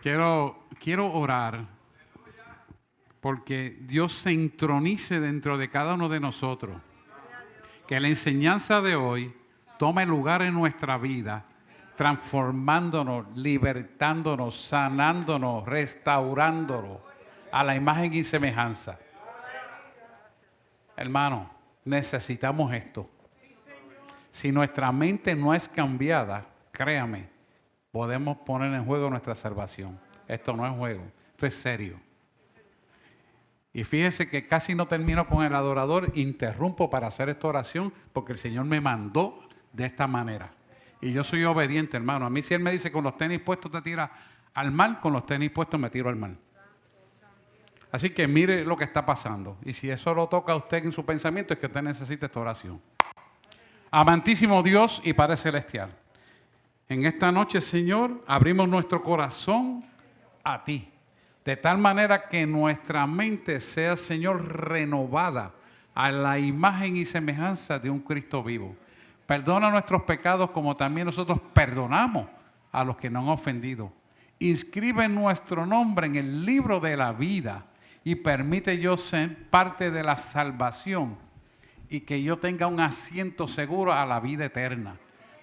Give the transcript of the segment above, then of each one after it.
Quiero orar porque Dios se entronice dentro de cada uno de nosotros. Que la enseñanza de hoy tome lugar en nuestra vida, transformándonos, libertándonos, sanándonos, restaurándonos a la imagen y semejanza. Hermano, necesitamos esto. Si nuestra mente no es cambiada, créame, podemos poner en juego nuestra salvación. Esto no es juego, esto es serio. Y fíjese que casi no termino con el adorador, interrumpo para hacer esta oración porque el Señor me mandó de esta manera. Y yo soy obediente, hermano. A mí si Él me dice con los tenis puestos te tiras al mar, con los tenis puestos me tiro al mar. Así que mire lo que está pasando. Y si eso lo toca a usted en su pensamiento, es que usted necesita esta oración. Amantísimo Dios y Padre Celestial, en esta noche, Señor, abrimos nuestro corazón a ti. De tal manera que nuestra mente sea, Señor, renovada a la imagen y semejanza de un Cristo vivo. Perdona nuestros pecados como también nosotros perdonamos a los que nos han ofendido. Inscribe nuestro nombre en el libro de la vida y permite yo ser parte de la salvación y que yo tenga un asiento seguro a la vida eterna.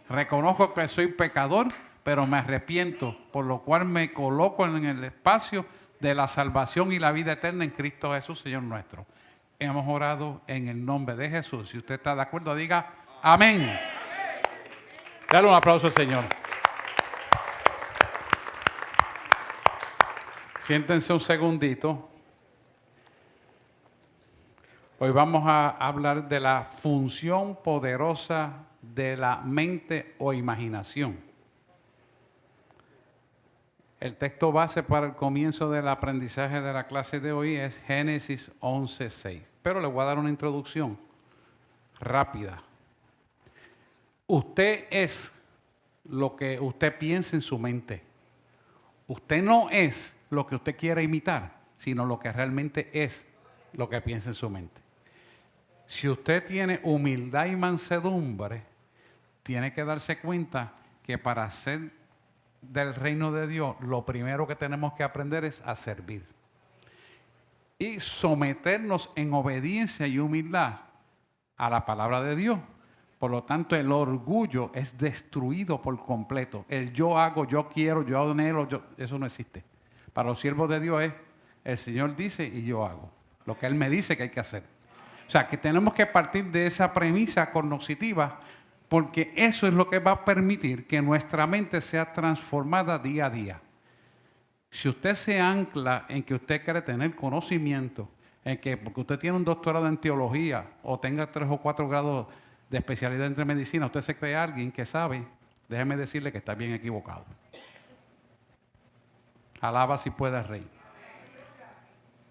Reconozco que soy pecador, pero me arrepiento, por lo cual me coloco en el espacio de la salvación y la vida eterna en Cristo Jesús, Señor nuestro. Hemos orado en el nombre de Jesús. Si usted está de acuerdo, diga amén. Dale un aplauso al Señor. Siéntense un segundito. Hoy vamos a hablar de la función poderosa de la mente o imaginación. El texto base para el comienzo del aprendizaje de la clase de hoy es Génesis 11:6. Pero le voy a dar una introducción rápida. Usted es lo que usted piensa en su mente. Usted no es lo que usted quiere imitar, sino lo que realmente es lo que piensa en su mente. Si usted tiene humildad y mansedumbre, tiene que darse cuenta que para ser del reino de Dios, lo primero que tenemos que aprender es a servir. Y someternos en obediencia y humildad a la palabra de Dios. Por lo tanto, el orgullo es destruido por completo. El yo hago, yo quiero, yo anhelo, eso no existe. Para los siervos de Dios es, el Señor dice y yo hago. Lo que Él me dice que hay que hacer. O sea, que tenemos que partir de esa premisa cognitiva, porque eso es lo que va a permitir que nuestra mente sea transformada día a día. Si usted se ancla en que usted quiere tener conocimiento, en que porque usted tiene un doctorado en teología o tenga 3 o 4 grados de especialidad en medicina, usted se cree alguien que sabe, déjeme decirle que está bien equivocado. Alaba si puede, Rey.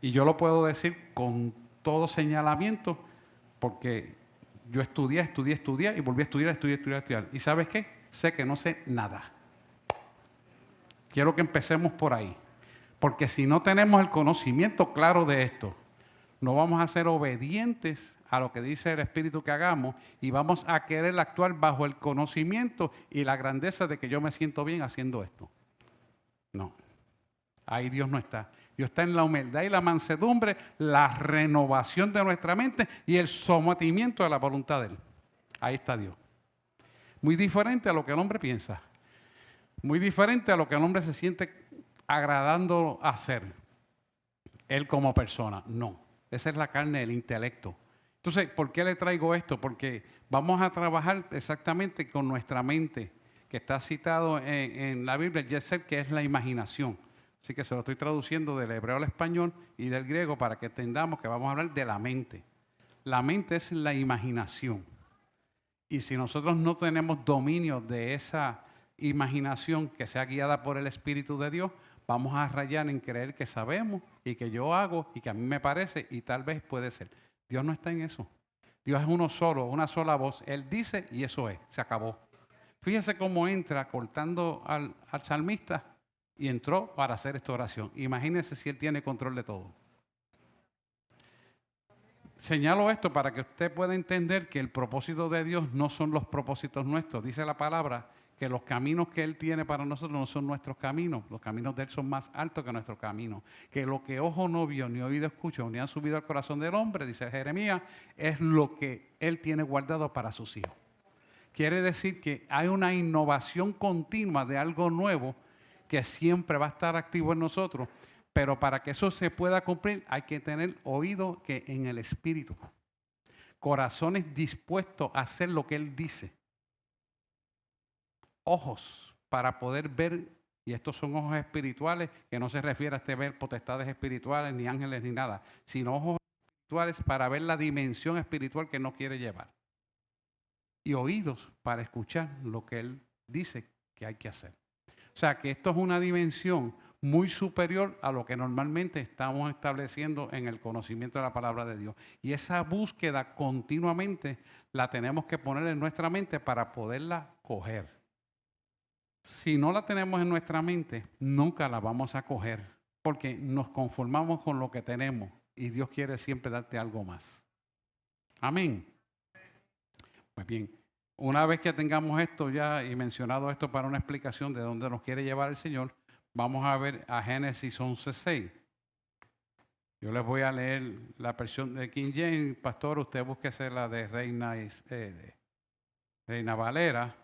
Y yo lo puedo decir con todo señalamiento, porque yo estudié y volví a estudiar. ¿Y sabes qué? Sé que no sé nada. Quiero que empecemos por ahí. Porque si no tenemos el conocimiento claro de esto, no vamos a ser obedientes a lo que dice el Espíritu que hagamos y vamos a querer actuar bajo el conocimiento y la grandeza de que yo me siento bien haciendo esto. No. Ahí Dios no está. Dios está en la humildad y la mansedumbre, la renovación de nuestra mente y el sometimiento a la voluntad de Él. Ahí está Dios. Muy diferente a lo que el hombre piensa. Muy diferente a lo que el hombre se siente agradando hacer. Él como persona. No. Esa es la carne del intelecto. Entonces, ¿por qué le traigo esto? Porque vamos a trabajar exactamente con nuestra mente, que está citado en la Biblia, Yesel, que es la imaginación. Así que se lo estoy traduciendo del hebreo al español y del griego para que entendamos que vamos a hablar de la mente. La mente es la imaginación. Y si nosotros no tenemos dominio de esa imaginación que sea guiada por el Espíritu de Dios, vamos a rayar en creer que sabemos y que yo hago y que a mí me parece y tal vez puede ser. Dios no está en eso. Dios es uno solo, una sola voz. Él dice y eso es, se acabó. Fíjese cómo entra cortando al salmista. Y entró para hacer esta oración. Imagínense si Él tiene control de todo. Señalo esto para que usted pueda entender que el propósito de Dios no son los propósitos nuestros. Dice la palabra que los caminos que Él tiene para nosotros no son nuestros caminos. Los caminos de Él son más altos que nuestros caminos. Que lo que ojo no vio, ni oído escuchó, ni han subido al corazón del hombre, dice Jeremías, es lo que Él tiene guardado para sus hijos. Quiere decir que hay una innovación continua de algo nuevo que siempre va a estar activo en nosotros. Pero para que eso se pueda cumplir hay que tener oído que en el Espíritu. Corazones dispuestos a hacer lo que Él dice. Ojos para poder ver, y estos son ojos espirituales, que no se refiere a ver potestades espirituales, ni ángeles, ni nada, sino ojos espirituales para ver la dimensión espiritual que nos quiere llevar. Y oídos para escuchar lo que Él dice que hay que hacer. O sea que esto es una dimensión muy superior a lo que normalmente estamos estableciendo en el conocimiento de la palabra de Dios. Y esa búsqueda continuamente la tenemos que poner en nuestra mente para poderla coger. Si no la tenemos en nuestra mente, nunca la vamos a coger, porque nos conformamos con lo que tenemos y Dios quiere siempre darte algo más. Amén. Pues bien, una vez que tengamos esto ya y mencionado esto para una explicación de dónde nos quiere llevar el Señor, vamos a ver a Génesis 11:6. Yo les voy a leer la versión de King James. Pastor, usted búsquese la de Reina Valera.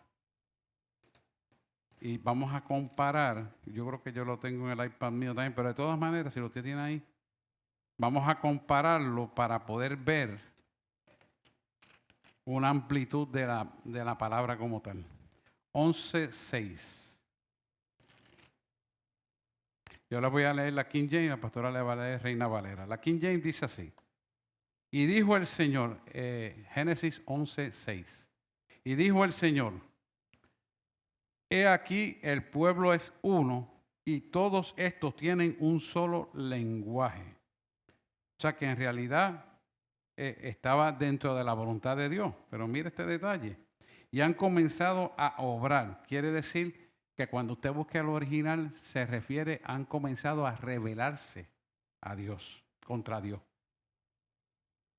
Y vamos a comparar. Yo creo que yo lo tengo en el iPad mío también, pero de todas maneras, si lo usted tiene ahí, vamos a compararlo para poder ver una amplitud de la palabra como tal. 11:6. Yo le voy a leer la King James, la pastora le va a leer Reina Valera. La King James dice así. Y dijo el Señor, Génesis 11:6. Y dijo el Señor, he aquí el pueblo es uno y todos estos tienen un solo lenguaje. O sea que en realidad estaba dentro de la voluntad de Dios. Pero mire este detalle. Y han comenzado a obrar. Quiere decir que cuando usted busque el original se refiere, han comenzado a rebelarse a Dios, contra Dios.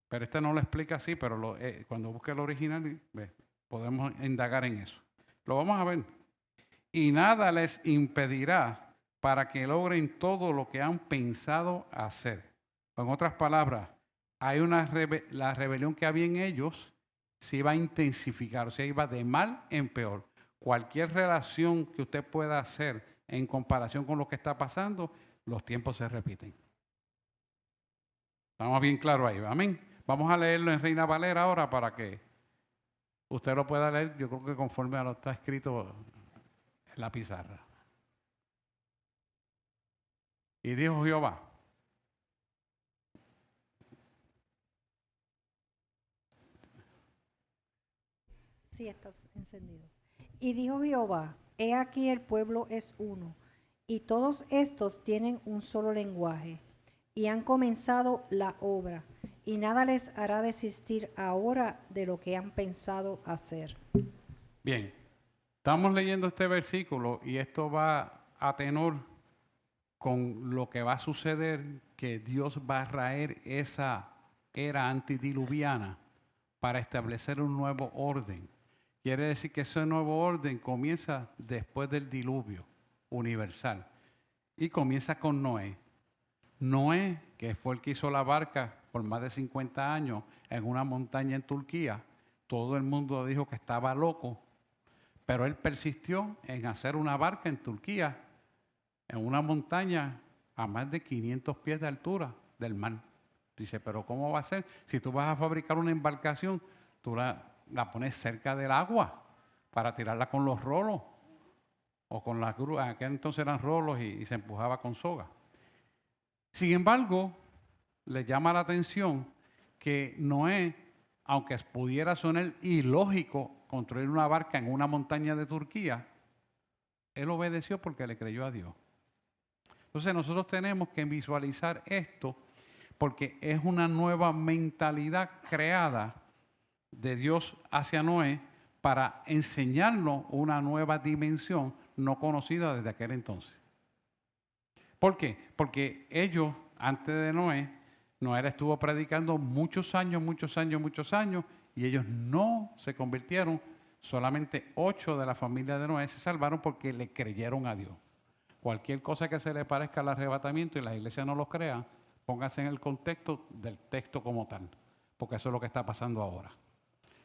Pero este no lo explica así, pero cuando busque el original podemos indagar en eso. Lo vamos a ver. Y nada les impedirá para que logren todo lo que han pensado hacer. En otras palabras, hay la rebelión que había en ellos se iba a intensificar, o sea, iba de mal en peor. Cualquier relación que usted pueda hacer en comparación con lo que está pasando, los tiempos se repiten. Estamos bien claros ahí, amén. Vamos a leerlo en Reina Valera ahora para que usted lo pueda leer, yo creo que conforme a lo que está escrito en la pizarra. Y dijo Jehová. Sí, está encendido. Y dijo Jehová, he aquí el pueblo es uno, y todos estos tienen un solo lenguaje, y han comenzado la obra, y nada les hará desistir ahora de lo que han pensado hacer. Bien, estamos leyendo este versículo y esto va a tenor con lo que va a suceder, que Dios va a traer esa era antidiluviana para establecer un nuevo orden. Quiere decir que ese nuevo orden comienza después del diluvio universal y comienza con Noé. Noé, que fue el que hizo la barca por más de 50 años en una montaña en Turquía, todo el mundo dijo que estaba loco, pero él persistió en hacer una barca en Turquía, en una montaña a más de 500 pies de altura del mar. Dice, pero ¿cómo va a ser? Si tú vas a fabricar una embarcación, tú la pones cerca del agua para tirarla con los rolos o con las grúas. En aquel entonces eran rolos y se empujaba con soga. Sin embargo, le llama la atención que Noé, aunque pudiera sonar ilógico construir una barca en una montaña de Turquía, él obedeció porque le creyó a Dios. Entonces nosotros tenemos que visualizar esto porque es una nueva mentalidad creada de Dios hacia Noé para enseñarnos una nueva dimensión no conocida desde aquel entonces. ¿Por qué? Porque ellos, antes de Noé, Noé estuvo predicando muchos años, y ellos no se convirtieron, Solamente 8 de la familia de Noé se salvaron porque le creyeron a Dios. Cualquier cosa que se le parezca al arrebatamiento y la iglesia no lo crea, póngase en el contexto del texto como tal, porque eso es lo que está pasando ahora.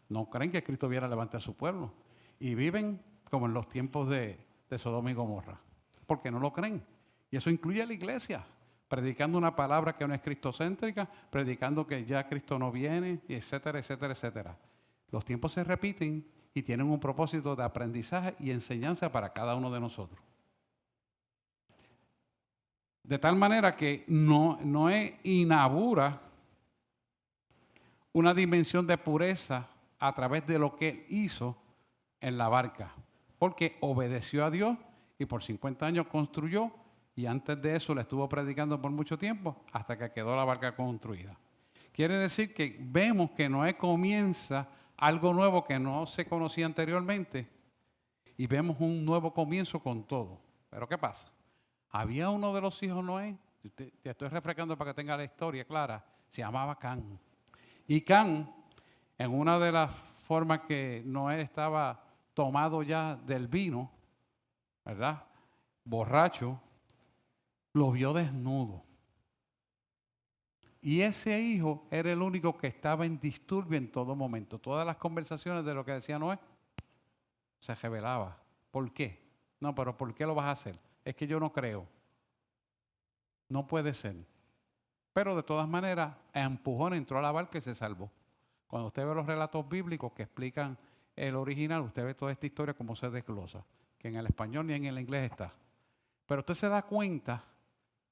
No creen que Cristo viera a levantar a su pueblo y viven como en los tiempos de Sodoma y Gomorra, porque no lo creen. Y eso incluye a la iglesia, predicando una palabra que no es cristocéntrica, predicando que ya Cristo no viene, etcétera, etcétera, etcétera. Los tiempos se repiten y tienen un propósito de aprendizaje y enseñanza para cada uno de nosotros. De tal manera que Noé inaugura una dimensión de pureza a través de lo que él hizo en la barca, porque obedeció a Dios y por 50 años construyó, y antes de eso le estuvo predicando por mucho tiempo hasta que quedó la barca construida. Quiere decir que vemos que Noé comienza algo nuevo que no se conocía anteriormente y vemos un nuevo comienzo con todo. Pero ¿qué pasa? Había uno de los hijos de Noé, te estoy refrescando para que tenga la historia clara, se llamaba Cam. Y Cam, en una de las formas que Noé estaba tomado ya del vino, ¿verdad? Borracho, lo vio desnudo. Y ese hijo era el único que estaba en disturbio en todo momento. Todas las conversaciones de lo que decía Noé se revelaba. ¿Por qué? No, pero ¿por qué lo vas a hacer? Es que yo no creo. No puede ser. Pero de todas maneras, empujón, entró a la barca y se salvó. Cuando usted ve los relatos bíblicos que explican el original, usted ve toda esta historia como se desglosa, que en el español ni en el inglés está. Pero usted se da cuenta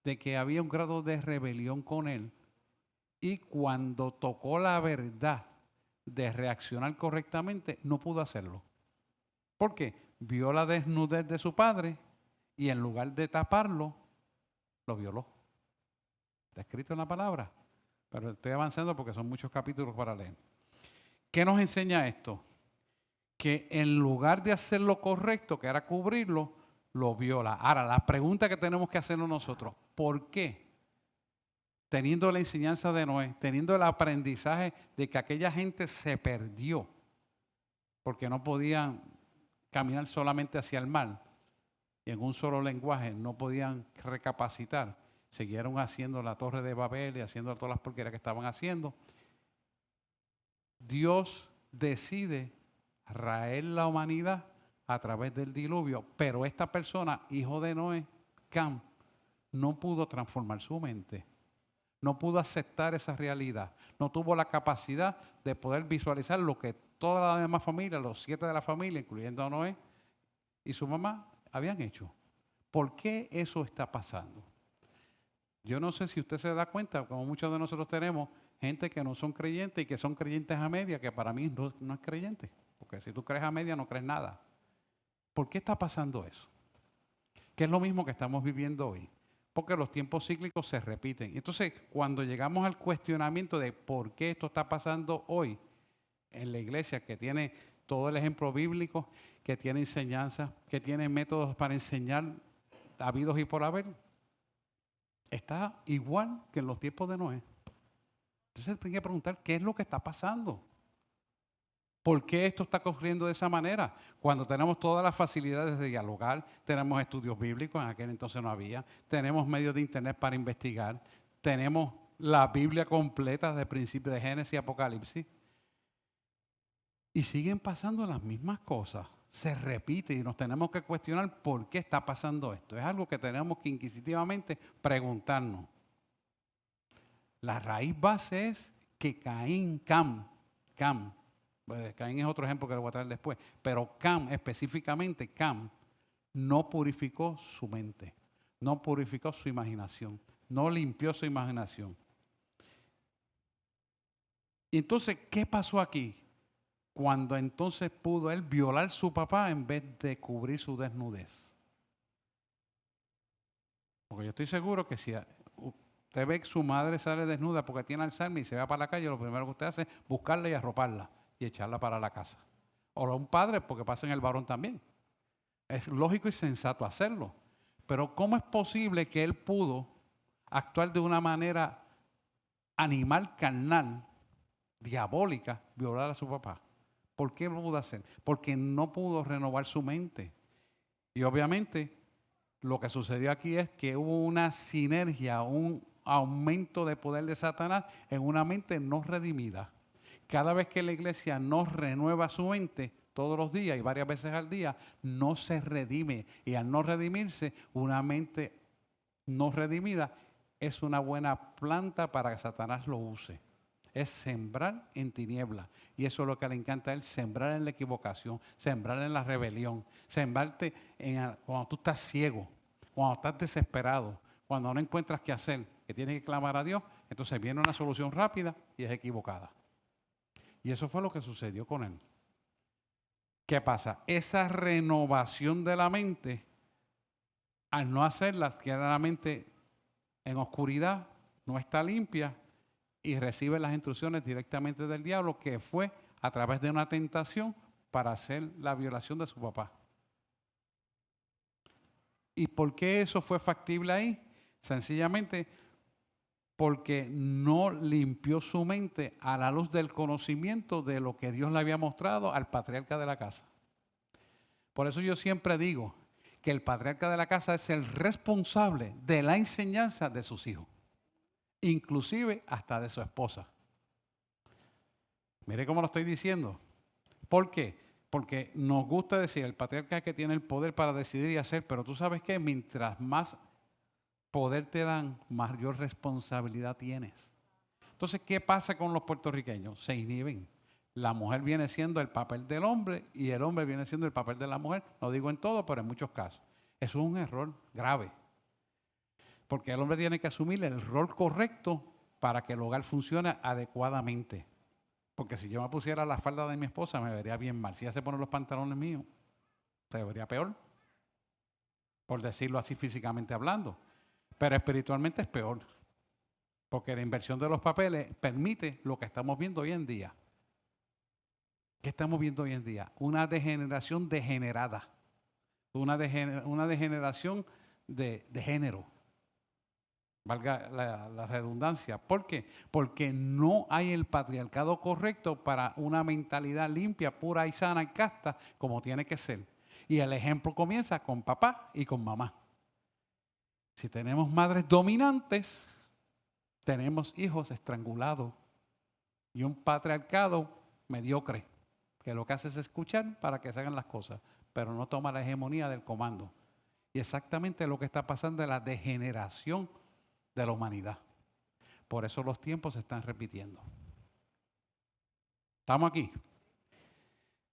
de que había un grado de rebelión con él, y cuando tocó la verdad de reaccionar correctamente, no pudo hacerlo. ¿Por qué? Vio la desnudez de su padre y en lugar de taparlo, lo violó. Está escrito en la palabra, pero estoy avanzando porque son muchos capítulos para leer. ¿Qué nos enseña esto? Que en lugar de hacer lo correcto, que era cubrirlo, lo viola. Ahora, la pregunta que tenemos que hacernos nosotros, ¿por qué? Teniendo la enseñanza de Noé, teniendo el aprendizaje de que aquella gente se perdió, porque no podían caminar solamente hacia el mal, y en un solo lenguaje no podían recapacitar, siguieron haciendo la torre de Babel y haciendo todas las porquerías que estaban haciendo. Dios decide raer la humanidad a través del diluvio, pero esta persona, hijo de Noé, Cam, no pudo transformar su mente, no pudo aceptar esa realidad, no tuvo la capacidad de poder visualizar lo que toda la demás familia, los 7 de la familia, incluyendo a Noé y su mamá, habían hecho. ¿Por qué eso está pasando? Yo no sé si usted se da cuenta, como muchos de nosotros tenemos gente que no son creyentes y que son creyentes a media, que para mí no es creyente. Porque si tú crees a media no crees nada. ¿Por qué está pasando eso? Que es lo mismo que estamos viviendo hoy. Porque los tiempos cíclicos se repiten. Entonces, cuando llegamos al cuestionamiento de por qué esto está pasando hoy en la iglesia, que tiene todo el ejemplo bíblico, que tiene enseñanza, que tiene métodos para enseñar habidos y por haber, está igual que en los tiempos de Noé. Entonces hay que preguntar qué es lo que está pasando. ¿Por qué esto está ocurriendo de esa manera? Cuando tenemos todas las facilidades de dialogar, tenemos estudios bíblicos, en aquel entonces no había, tenemos medios de internet para investigar, tenemos la Biblia completa de principio de Génesis y Apocalipsis, y siguen pasando las mismas cosas. Se repite y nos tenemos que cuestionar por qué está pasando esto. Es algo que tenemos que inquisitivamente preguntarnos. La raíz base es que Cam, Caín es otro ejemplo que lo voy a traer después, pero específicamente Cam, no purificó su mente, no purificó su imaginación, no limpió su imaginación. Y entonces, ¿qué pasó aquí? Cuando entonces pudo él violar a su papá en vez de cubrir su desnudez. Porque yo estoy seguro que si usted ve que su madre sale desnuda porque tiene Alzheimer y se va para la calle, lo primero que usted hace es buscarla y arroparla y echarla para la casa. O un padre, porque pasa en el varón también. Es lógico y sensato hacerlo. Pero ¿cómo es posible que él pudo actuar de una manera animal, carnal, diabólica, violar a su papá? ¿Por qué lo pudo hacer? Porque no pudo renovar su mente. Y obviamente lo que sucedió aquí es que hubo una sinergia, un aumento de poder de Satanás en una mente no redimida. Cada vez que la iglesia no renueva su mente, todos los días y varias veces al día, no se redime. Y al no redimirse, una mente no redimida es una buena planta para que Satanás lo use. Es sembrar en tinieblas. Y eso es lo que le encanta a él, sembrar en la equivocación, sembrar en la rebelión, sembrarte cuando tú estás ciego, cuando estás desesperado, cuando no encuentras qué hacer, que tienes que clamar a Dios, entonces viene una solución rápida y es equivocada. Y eso fue lo que sucedió con él. ¿Qué pasa? Esa renovación de la mente, al no hacerla, queda la mente en oscuridad, no está limpia y recibe las instrucciones directamente del diablo, que fue a través de una tentación para hacer la violación de su papá. ¿Y por qué eso fue factible ahí? Sencillamente porque no limpió su mente a la luz del conocimiento de lo que Dios le había mostrado al patriarca de la casa. Por eso yo siempre digo que el patriarca de la casa es el responsable de la enseñanza de sus hijos, inclusive hasta de su esposa. Mire cómo lo estoy diciendo. ¿Por qué? Porque nos gusta decir, el patriarca es que tiene el poder para decidir y hacer, pero tú sabes que mientras más poder te dan, mayor responsabilidad tienes. Entonces, ¿qué pasa con los puertorriqueños? Se inhiben. La mujer viene siendo el papel del hombre y el hombre viene siendo el papel de la mujer. No digo en todo, pero en muchos casos. Eso es un error grave. Porque el hombre tiene que asumir el rol correcto para que el hogar funcione adecuadamente. Porque si yo me pusiera la falda de mi esposa, me vería bien mal. Si ella se pone los pantalones míos, se vería peor. Por decirlo así físicamente hablando. Pero espiritualmente es peor. Porque la inversión de los papeles permite lo que estamos viendo hoy en día. ¿Qué estamos viendo hoy en día? Una degeneración degenerada. Una degeneración de género. Valga la redundancia. ¿Por qué? Porque no hay el patriarcado correcto para una mentalidad limpia, pura y sana y casta como tiene que ser. Y el ejemplo comienza con papá y con mamá. Si tenemos madres dominantes, tenemos hijos estrangulados y un patriarcado mediocre, que lo que hace es escuchar para que se hagan las cosas, pero no toma la hegemonía del comando. Y exactamente lo que está pasando es la degeneración de la humanidad. Por eso los tiempos se están repitiendo. ¿Estamos aquí?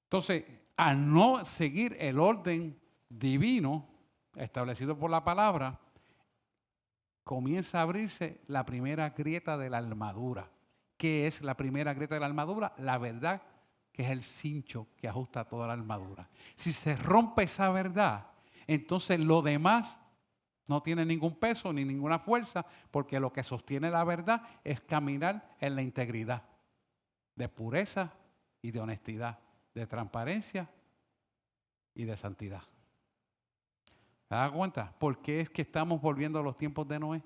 Entonces, al no seguir el orden divino establecido por la palabra, comienza a abrirse la primera grieta de la armadura. ¿Qué es la primera grieta de la armadura? La verdad, que es el cincho que ajusta toda la armadura. Si se rompe esa verdad, entonces lo demás no tiene ningún peso ni ninguna fuerza, porque lo que sostiene la verdad es caminar en la integridad, de pureza y de honestidad, de transparencia y de santidad. ¿Se da cuenta? ¿Por qué es que estamos volviendo a los tiempos de Noé?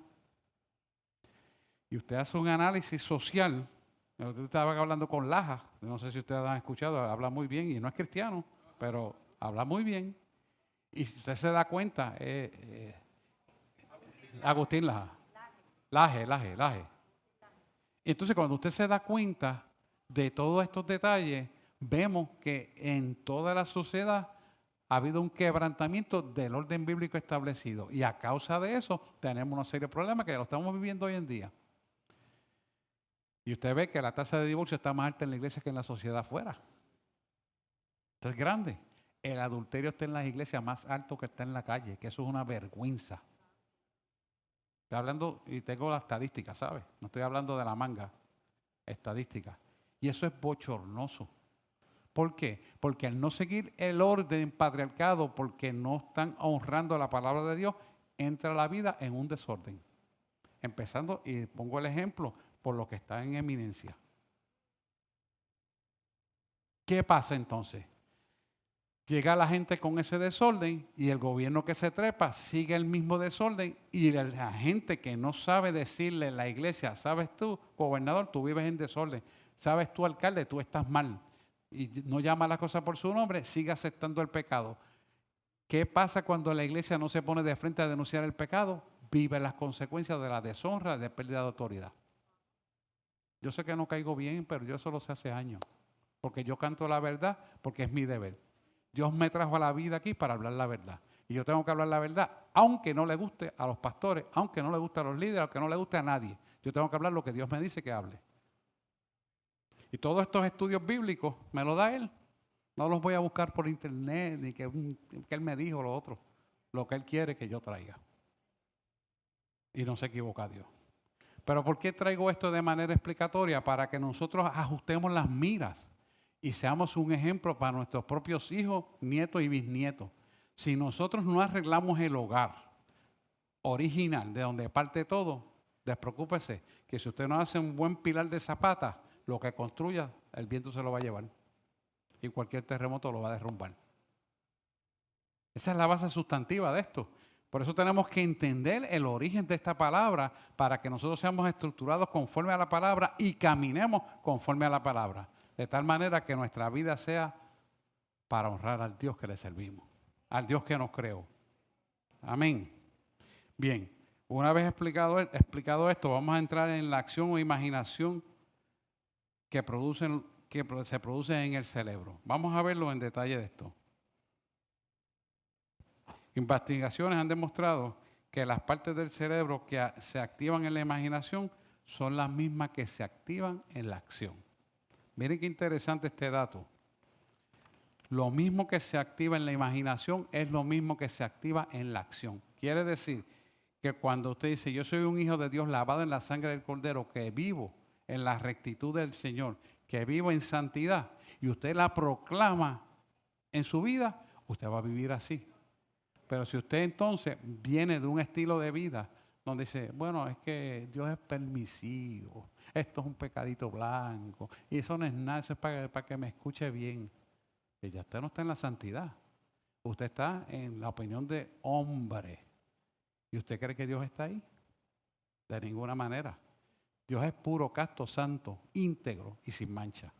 Y usted hace un análisis social. Usted estaba hablando con Laja, no sé si ustedes han escuchado, habla muy bien y no es cristiano, pero habla muy bien. Y si usted se da cuenta, Agustín Laja. Laje. Entonces, cuando usted se da cuenta de todos estos detalles, vemos que en toda la sociedad ha habido un quebrantamiento del orden bíblico establecido. Y a causa de eso tenemos una serie de problemas que lo estamos viviendo hoy en día. Y usted ve que la tasa de divorcio está más alta en la iglesia que en la sociedad afuera. Esto es grande. El adulterio está en las iglesias más alto que está en la calle, que eso es una vergüenza. Estoy hablando, y tengo la estadística, ¿sabes? No estoy hablando de la manga, estadística. Y eso es bochornoso. ¿Por qué? Porque al no seguir el orden patriarcado, porque no están honrando la palabra de Dios, entra la vida en un desorden. Empezando, y pongo el ejemplo, por lo que está en eminencia. ¿Qué pasa entonces? Llega la gente con ese desorden y el gobierno que se trepa sigue el mismo desorden y la gente que no sabe decirle a la iglesia, sabes tú, gobernador, tú vives en desorden, sabes tú, alcalde, tú estás mal. y no llama las cosas por su nombre, sigue aceptando el pecado. ¿Qué pasa cuando la iglesia no se pone de frente a denunciar el pecado? Vive las consecuencias de la deshonra, de pérdida de autoridad. Yo sé que no caigo bien, pero yo eso lo sé hace años. Porque yo canto la verdad, porque es mi deber. Dios me trajo a la vida aquí para hablar la verdad. Y yo tengo que hablar la verdad, aunque no le guste a los pastores, aunque no le guste a los líderes, aunque no le guste a nadie. Yo tengo que hablar lo que Dios me dice que hable. Y todos estos estudios bíblicos me los da Él. No los voy a buscar por internet, ni que Él me dijo lo otro. Lo que Él quiere que yo traiga. Y no se equivoca Dios. Pero ¿por qué traigo esto de manera explicatoria? Para que nosotros ajustemos las miras y seamos un ejemplo para nuestros propios hijos, nietos y bisnietos. Si nosotros no arreglamos el hogar original, de donde parte todo, despreocúpese que si usted no hace un buen pilar de zapata, lo que construya, el viento se lo va a llevar. Y cualquier terremoto lo va a derrumbar. Esa es la base sustantiva de esto. Por eso tenemos que entender el origen de esta palabra para que nosotros seamos estructurados conforme a la palabra y caminemos conforme a la palabra. De tal manera que nuestra vida sea para honrar al Dios que le servimos, al Dios que nos creó. Amén. Bien, una vez explicado esto, vamos a entrar en la acción o imaginación que se produce en el cerebro. Vamos a verlo en detalle de esto. Investigaciones han demostrado que las partes del cerebro que se activan en la imaginación son las mismas que se activan en la acción. Miren qué interesante este dato. Lo mismo que se activa en la imaginación es lo mismo que se activa en la acción. Quiere decir que cuando usted dice, yo soy un hijo de Dios lavado en la sangre del Cordero, que vivo en la rectitud del Señor, que vivo en santidad, y usted la proclama en su vida, usted va a vivir así. Pero si usted entonces viene de un estilo de vida donde dice, bueno, es que Dios es permisivo, esto es un pecadito blanco, y eso no es nada, eso es para que me escuche bien. Y ya usted no está en la santidad, usted está en la opinión de hombre. ¿Y usted cree que Dios está ahí? De ninguna manera. Dios es puro, casto, santo, íntegro y sin mancha.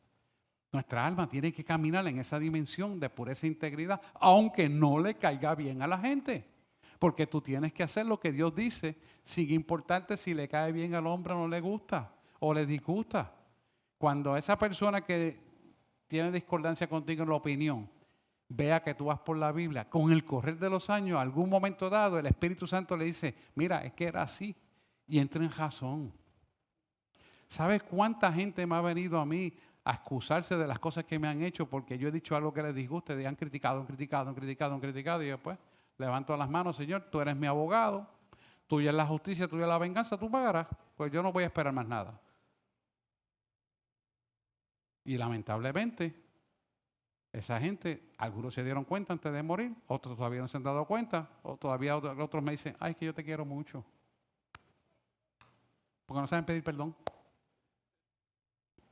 Nuestra alma tiene que caminar en esa dimensión de pureza e integridad, aunque no le caiga bien a la gente. Porque tú tienes que hacer lo que Dios dice, sin importarte si le cae bien al hombre o no le gusta, o le disgusta. Cuando esa persona que tiene discordancia contigo en la opinión, vea que tú vas por la Biblia, con el correr de los años, algún momento dado, el Espíritu Santo le dice, mira, es que era así, y entra en razón. ¿Sabes cuánta gente me ha venido a mí a excusarse de las cosas que me han hecho porque yo he dicho algo que les disguste? Y han criticado, y después levanto las manos, Señor, tú eres mi abogado, tuya es la justicia, tuya es la venganza, tú pagarás, pues yo no voy a esperar más nada. Y lamentablemente, esa gente, algunos se dieron cuenta antes de morir, otros todavía no se han dado cuenta, o todavía otros me dicen, ay, es que yo te quiero mucho. Porque no saben pedir perdón.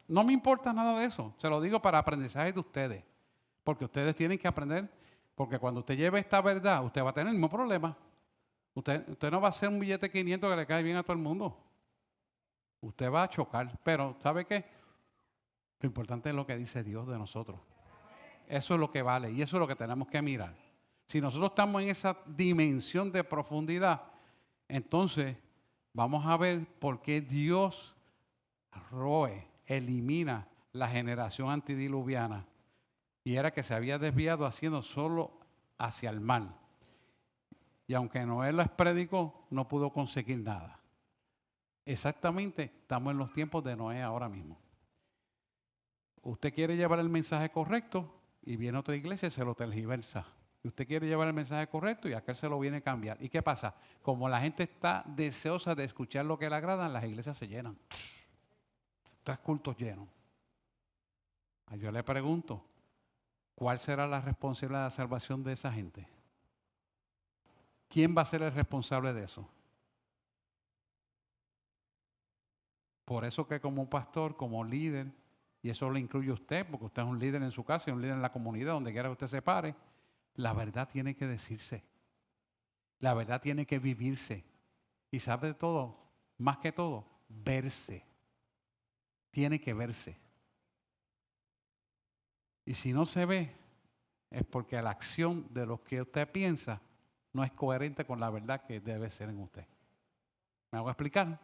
No me importa nada de eso, se lo digo para aprendizaje de ustedes, porque ustedes tienen que aprender, porque cuando usted lleve esta verdad, usted va a tener el mismo problema. Usted no va a ser un billete de 500 que le cae bien a todo el mundo. Usted va a chocar, pero ¿sabe qué? Lo importante es lo que dice Dios de nosotros. Eso es lo que vale y eso es lo que tenemos que mirar. Si nosotros estamos en esa dimensión de profundidad, entonces vamos a ver por qué Dios elimina la generación antidiluviana, y era que se había desviado haciendo solo hacia el mal. Y aunque Noé las predicó, no pudo conseguir nada. Exactamente, estamos en los tiempos de Noé ahora mismo. Usted quiere llevar el mensaje correcto y viene otra iglesia y se lo tergiversa. Y usted quiere llevar el mensaje correcto y aquel se lo viene a cambiar. ¿Y qué pasa? Como la gente está deseosa de escuchar lo que le agrada, las iglesias se llenan. 3 cultos llenos. Yo le pregunto, ¿cuál será la responsabilidad de la salvación de esa gente? ¿Quién va a ser el responsable de eso? Por eso que como pastor, como líder, y eso lo incluye usted, porque usted es un líder en su casa y un líder en la comunidad, donde quiera que usted se pare, la verdad tiene que decirse. La verdad tiene que vivirse. Y sabe de todo, más que todo, verse. Tiene que verse. Y si no se ve, es porque la acción de lo que usted piensa no es coherente con la verdad que debe ser en usted. ¿Me hago explicar?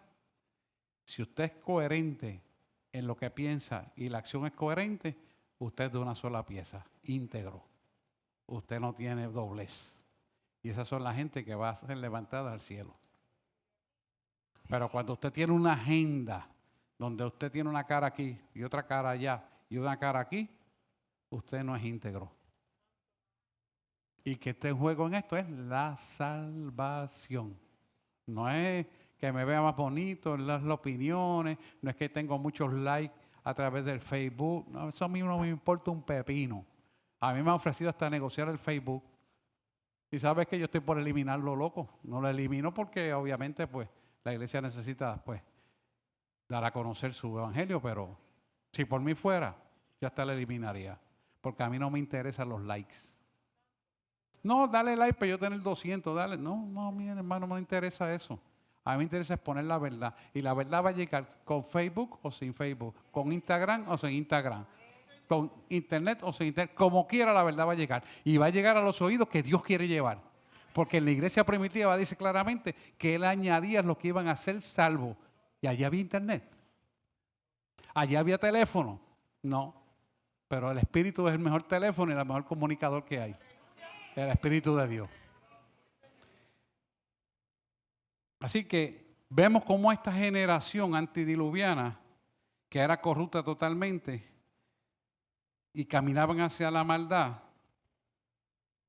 Si usted es coherente en lo que piensa y la acción es coherente, usted es de una sola pieza, íntegro. Usted no tiene doblez. Y esas son la gente que va a ser levantada al cielo. Pero cuando usted tiene una agenda donde usted tiene una cara aquí y otra cara allá y una cara aquí, usted no es íntegro. Y que esté en juego en esto es la salvación. No es que me vea más bonito en las opiniones, no es que tengo muchos likes a través del Facebook. No, eso a mí no me importa un pepino. A mí me han ofrecido hasta negociar el Facebook. Y sabes que yo estoy por eliminarlo, loco. No lo elimino porque obviamente pues la iglesia necesita pues dar a conocer su evangelio, pero si por mí fuera, ya hasta la eliminaría. Porque a mí no me interesan los likes. No, dale like para yo tener 200, dale. No, mi hermano, no me interesa eso. A mí me interesa exponer la verdad. Y la verdad va a llegar con Facebook o sin Facebook, con Instagram o sin Instagram, con internet o sin internet. Como quiera la verdad va a llegar. Y va a llegar a los oídos que Dios quiere llevar. Porque en la iglesia primitiva dice claramente que Él añadía los que iban a ser salvos. Y allí había internet. Allí había teléfono. No. Pero el Espíritu es el mejor teléfono y el mejor comunicador que hay. El Espíritu de Dios. Así que vemos cómo esta generación antidiluviana, que era corrupta totalmente y caminaban hacia la maldad,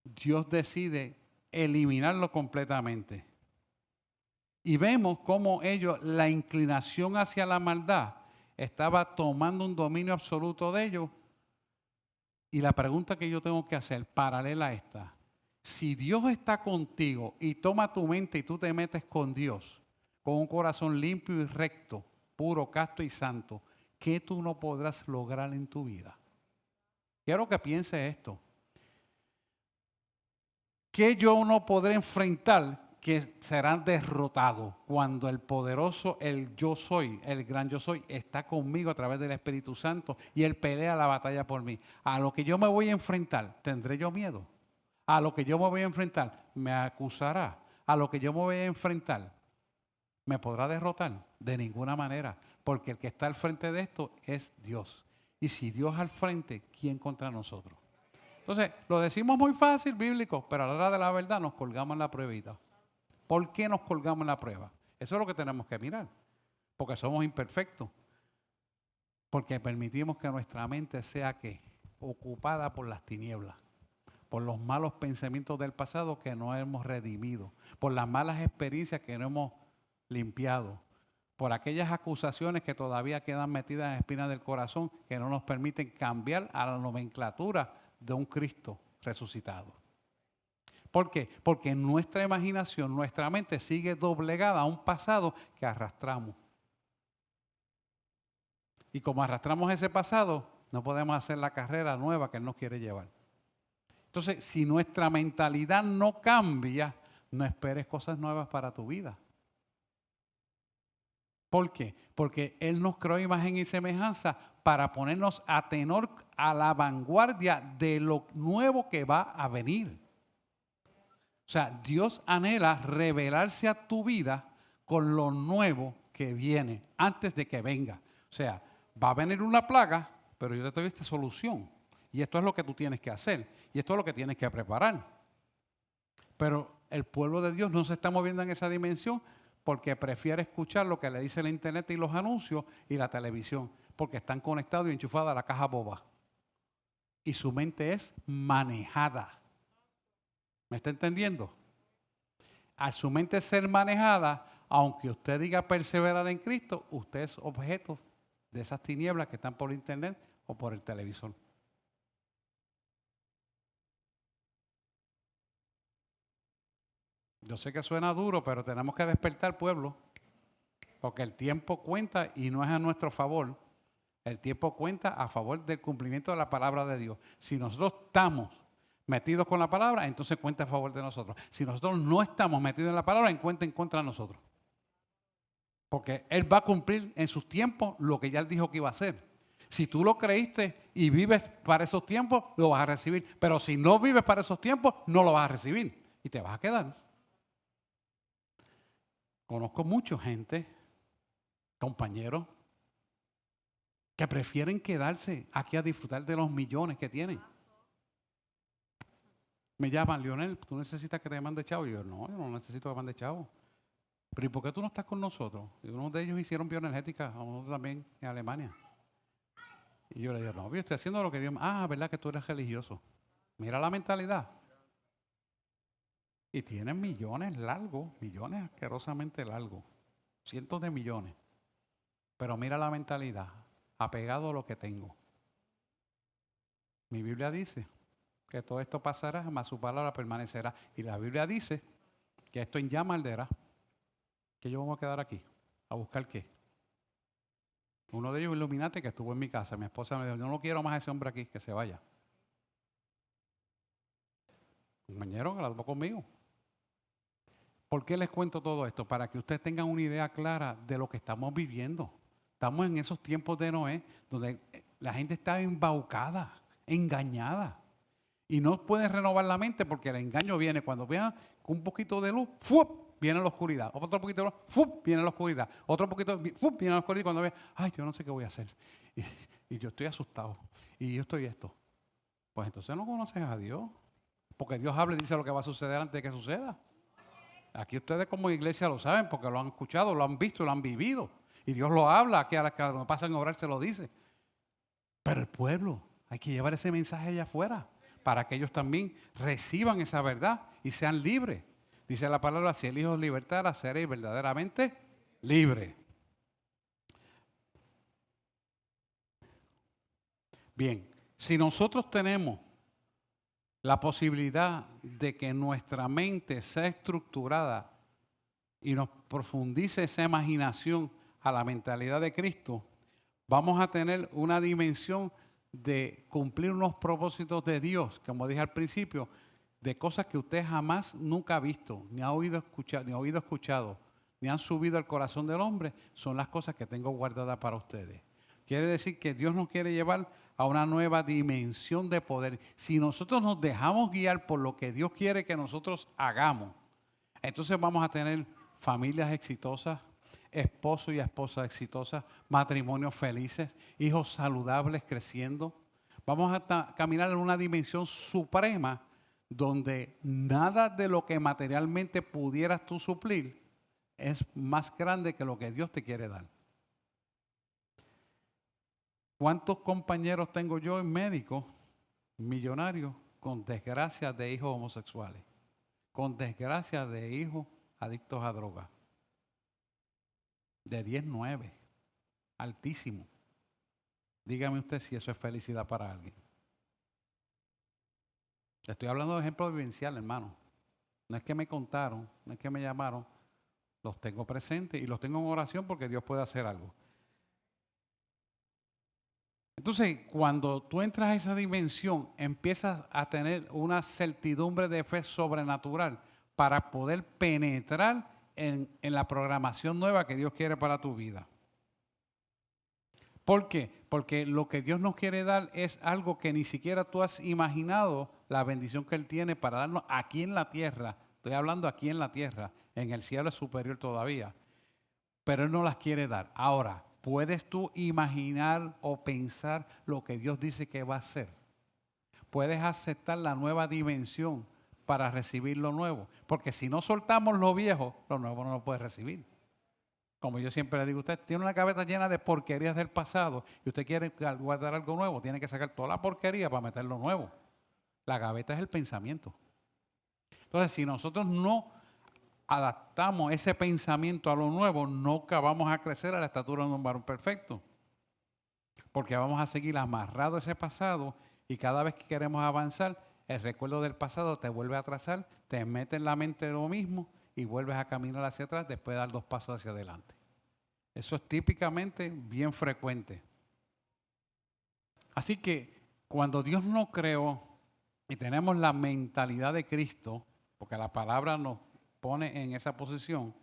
Dios decide eliminarlo completamente. Y vemos cómo ellos, la inclinación hacia la maldad, estaba tomando un dominio absoluto de ellos. Y la pregunta que yo tengo que hacer, paralela a esta, si Dios está contigo y toma tu mente y tú te metes con Dios, con un corazón limpio y recto, puro, casto y santo, ¿qué tú no podrás lograr en tu vida? Quiero que piense esto. ¿Qué yo no podré enfrentar que serán derrotados cuando el poderoso, el yo soy, el gran yo soy, está conmigo a través del Espíritu Santo y Él pelea la batalla por mí? A lo que yo me voy a enfrentar, ¿tendré yo miedo? A lo que yo me voy a enfrentar, me acusará. A lo que yo me voy a enfrentar, ¿me podrá derrotar? De ninguna manera, porque el que está al frente de esto es Dios. Y si Dios al frente, ¿quién contra nosotros? Entonces, lo decimos muy fácil, bíblico, pero a la hora de la verdad nos colgamos en la pruebita. ¿Por qué nos colgamos en la prueba? Eso es lo que tenemos que mirar, porque somos imperfectos. Porque permitimos que nuestra mente sea ¿qué? Ocupada por las tinieblas, por los malos pensamientos del pasado que no hemos redimido, por las malas experiencias que no hemos limpiado, por aquellas acusaciones que todavía quedan metidas en la espina del corazón que no nos permiten cambiar a la nomenclatura de un Cristo resucitado. ¿Por qué? Porque nuestra imaginación, nuestra mente sigue doblegada a un pasado que arrastramos. Y como arrastramos ese pasado, no podemos hacer la carrera nueva que Él nos quiere llevar. Entonces, si nuestra mentalidad no cambia, no esperes cosas nuevas para tu vida. ¿Por qué? Porque Él nos creó imagen y semejanza para ponernos a tenor, a la vanguardia de lo nuevo que va a venir. O sea, Dios anhela revelarse a tu vida con lo nuevo que viene antes de que venga. O sea, va a venir una plaga, pero yo te doy esta solución. Y esto es lo que tú tienes que hacer. Y esto es lo que tienes que preparar. Pero el pueblo de Dios no se está moviendo en esa dimensión porque prefiere escuchar lo que le dice la internet y los anuncios y la televisión. Porque están conectados y enchufados a la caja boba. Y su mente es manejada. ¿Me está entendiendo? Al su mente ser manejada, aunque usted diga perseverar en Cristo, usted es objeto de esas tinieblas que están por internet o por el televisor. Yo sé que suena duro, pero tenemos que despertar, pueblo, porque el tiempo cuenta y no es a nuestro favor. El tiempo cuenta a favor del cumplimiento de la palabra de Dios. Si nosotros estamos metidos con la palabra, entonces cuenta a favor de nosotros. Si nosotros no estamos metidos en la palabra, cuenta en contra de nosotros. Porque Él va a cumplir en sus tiempos lo que ya Él dijo que iba a hacer. Si tú lo creíste y vives para esos tiempos, lo vas a recibir. Pero si no vives para esos tiempos, no lo vas a recibir. Y te vas a quedar. Conozco mucha gente, compañeros, que prefieren quedarse aquí a disfrutar de los millones que tienen. Me llaman, Lionel, ¿tú necesitas que te mande chavo? Y yo no necesito que me mande chavo. Pero ¿y por qué tú no estás con nosotros? Y uno de ellos hicieron bioenergética, a uno también en Alemania. Y yo le digo, no, yo estoy haciendo lo que Dios me... Ah, ¿verdad que tú eres religioso? Mira la mentalidad. Y tienen millones largos, millones asquerosamente largos. Cientos de millones. Pero mira la mentalidad, apegado a lo que tengo. Mi Biblia dice que todo esto pasará, mas su palabra permanecerá. Y la Biblia dice que esto en llama arderá. ¿Que yo vamos a quedar aquí? ¿A buscar qué? Uno de ellos, Illuminati, que estuvo en mi casa. Mi esposa me dijo, yo no quiero más a ese hombre aquí, que se vaya. Compañero, graduó conmigo. ¿Por qué les cuento todo esto? Para que ustedes tengan una idea clara de lo que estamos viviendo. Estamos en esos tiempos de Noé, donde la gente está embaucada, engañada. Y no pueden renovar la mente porque el engaño viene cuando vean con un poquito de luz, ¡fup! Viene la oscuridad. Otro poquito de luz, ¡fup! Viene la oscuridad. Otro poquito, ¡fup! Viene la oscuridad. Y cuando vean, ay, yo no sé qué voy a hacer. Y yo estoy asustado. Y yo estoy esto. Pues entonces no conoces a Dios. Porque Dios habla y dice lo que va a suceder antes de que suceda. Aquí ustedes como iglesia lo saben porque lo han escuchado, lo han visto, lo han vivido. Y Dios lo habla, aquí a las que pasan a orar se lo dice. Pero el pueblo, hay que llevar ese mensaje allá afuera para que ellos también reciban esa verdad y sean libres. Dice la palabra, si el Hijo os libertara, seréis verdaderamente libres. Bien, si nosotros tenemos la posibilidad de que nuestra mente sea estructurada y nos profundice esa imaginación a la mentalidad de Cristo, vamos a tener una dimensión de cumplir unos propósitos de Dios, como dije al principio, de cosas que usted jamás nunca ha visto, ni ha oído escuchado, ni han subido al corazón del hombre, son las cosas que tengo guardadas para ustedes. Quiere decir que Dios nos quiere llevar a una nueva dimensión de poder. Si nosotros nos dejamos guiar por lo que Dios quiere que nosotros hagamos, entonces vamos a tener familias exitosas, esposos y esposas exitosas, matrimonios felices, hijos saludables creciendo. Vamos a caminar en una dimensión suprema donde nada de lo que materialmente pudieras tú suplir es más grande que lo que Dios te quiere dar. ¿Cuántos compañeros tengo yo en médicos, millonarios, con desgracias de hijos homosexuales? Con desgracias de hijos adictos a drogas. De 10-9. Altísimo. Dígame usted si eso es felicidad para alguien. Estoy hablando de ejemplos vivenciales, hermano. No es que me contaron, no es que me llamaron. Los tengo presentes y los tengo en oración porque Dios puede hacer algo. Entonces, cuando tú entras a esa dimensión, empiezas a tener una certidumbre de fe sobrenatural para poder penetrar en la programación nueva que Dios quiere para tu vida. ¿Por qué? Porque lo que Dios nos quiere dar es algo que ni siquiera tú has imaginado, la bendición que Él tiene para darnos aquí en la tierra. Estoy hablando aquí en la tierra, en el cielo es superior todavía. Pero Él no las quiere dar. Ahora, ¿puedes tú imaginar o pensar lo que Dios dice que va a hacer? ¿Puedes aceptar la nueva dimensión para recibir lo nuevo? Porque si no soltamos lo viejo, lo nuevo no lo puedes recibir. Como yo siempre le digo, usted tiene una cabeza llena de porquerías del pasado y usted quiere guardar algo nuevo, tiene que sacar toda la porquería para meter lo nuevo. La gaveta es el pensamiento. Entonces, si nosotros no adaptamos ese pensamiento a lo nuevo, nunca vamos a crecer a la estatura de un varón perfecto. Porque vamos a seguir amarrado a ese pasado y cada vez que queremos avanzar, el recuerdo del pasado te vuelve a atrasar, te mete en la mente lo mismo y vuelves a caminar hacia atrás después de dar 2 pasos hacia adelante. Eso es típicamente bien frecuente. Así que cuando Dios nos creó y tenemos la mentalidad de Cristo, porque la palabra nos pone en esa posición,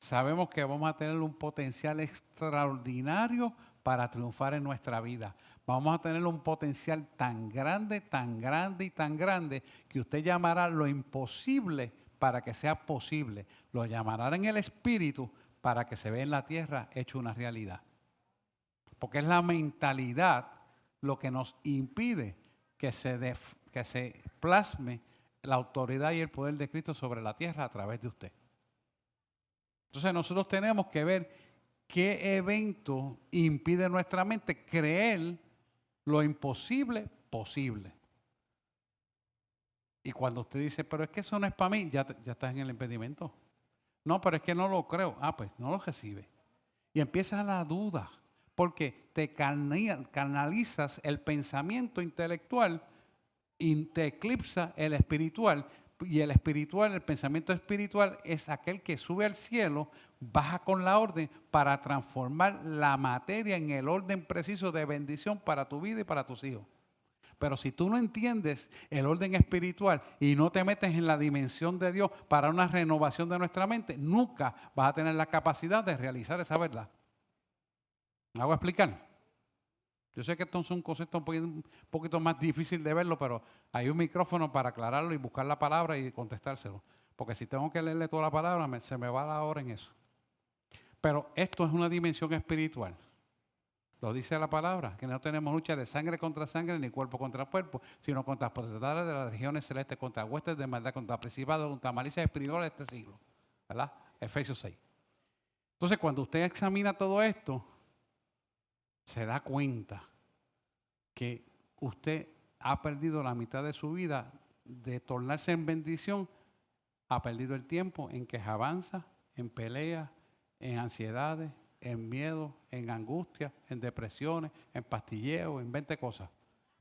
sabemos que vamos a tener un potencial extraordinario para triunfar en nuestra vida. Vamos a tener un potencial tan grande, tan grande y tan grande que usted llamará lo imposible para que sea posible. Lo llamará en el espíritu para que se vea en la tierra hecho una realidad. Porque es la mentalidad lo que nos impide que se plasme la autoridad y el poder de Cristo sobre la tierra a través de usted. Entonces nosotros tenemos que ver qué evento impide nuestra mente creer lo imposible posible. Y cuando usted dice, pero es que eso no es para mí, ya estás en el impedimento. No, pero es que no lo creo. Ah, pues no lo recibe. Y empieza la duda, porque te canalizas el pensamiento intelectual y te eclipsa el espiritual. Y el espiritual, el pensamiento espiritual es aquel que sube al cielo, baja con la orden para transformar la materia en el orden preciso de bendición para tu vida y para tus hijos. Pero si tú no entiendes el orden espiritual y no te metes en la dimensión de Dios para una renovación de nuestra mente, nunca vas a tener la capacidad de realizar esa verdad. ¿Me hago explicar? Yo sé que esto es un concepto un poquito más difícil de verlo, pero hay un micrófono para aclararlo y buscar la palabra y contestárselo. Porque si tengo que leerle toda la palabra, se me va la hora en eso. Pero esto es una dimensión espiritual. Lo dice la palabra, que no tenemos lucha de sangre contra sangre ni cuerpo contra cuerpo, sino contra las potestades de las regiones celestes, contra huestes de maldad, contra principados, contra malicias espirituales de este siglo. ¿Verdad? Efesios 6. Entonces, cuando usted examina todo esto, se da cuenta que usted ha perdido la mitad de su vida de tornarse en bendición, ha perdido el tiempo en quejanza, en peleas, en ansiedades, en miedo, en angustia, en depresiones, en pastilleo, en 20 cosas.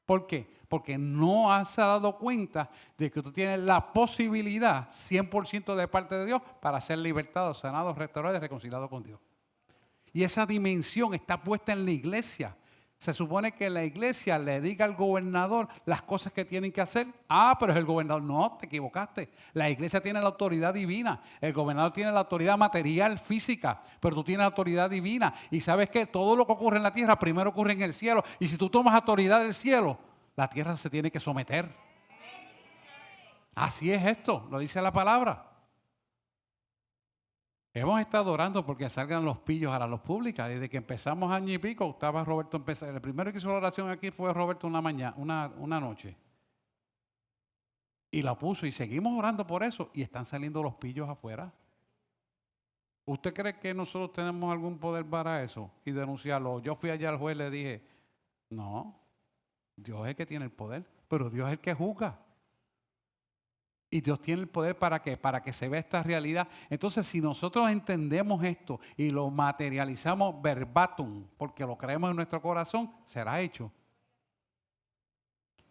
¿Por qué? Porque no has dado cuenta de que tú tienes la posibilidad 100% de parte de Dios para ser libertado, sanado, restaurado y reconciliado con Dios. Y esa dimensión está puesta en la iglesia. Se supone que la iglesia le diga al gobernador las cosas que tienen que hacer. Ah, pero es el gobernador. No, te equivocaste. La iglesia tiene la autoridad divina. El gobernador tiene la autoridad material, física, pero tú tienes la autoridad divina. Y sabes que todo lo que ocurre en la tierra primero ocurre en el cielo. Y si tú tomas autoridad del cielo, la tierra se tiene que someter. Así es esto, lo dice la palabra. Hemos estado orando porque salgan los pillos a la luz pública. Desde que empezamos año y pico, estaba Roberto empezando. El primero que hizo la oración aquí fue Roberto una noche. Y la puso y seguimos orando por eso. Y están saliendo los pillos afuera. ¿Usted cree que nosotros tenemos algún poder para eso y denunciarlo? Yo fui allá al juez y le dije, no, Dios es el que tiene el poder, pero Dios es el que juzga. Y Dios tiene el poder ¿para qué? Para que se vea esta realidad. Entonces, si nosotros entendemos esto y lo materializamos verbatim, porque lo creemos en nuestro corazón, será hecho.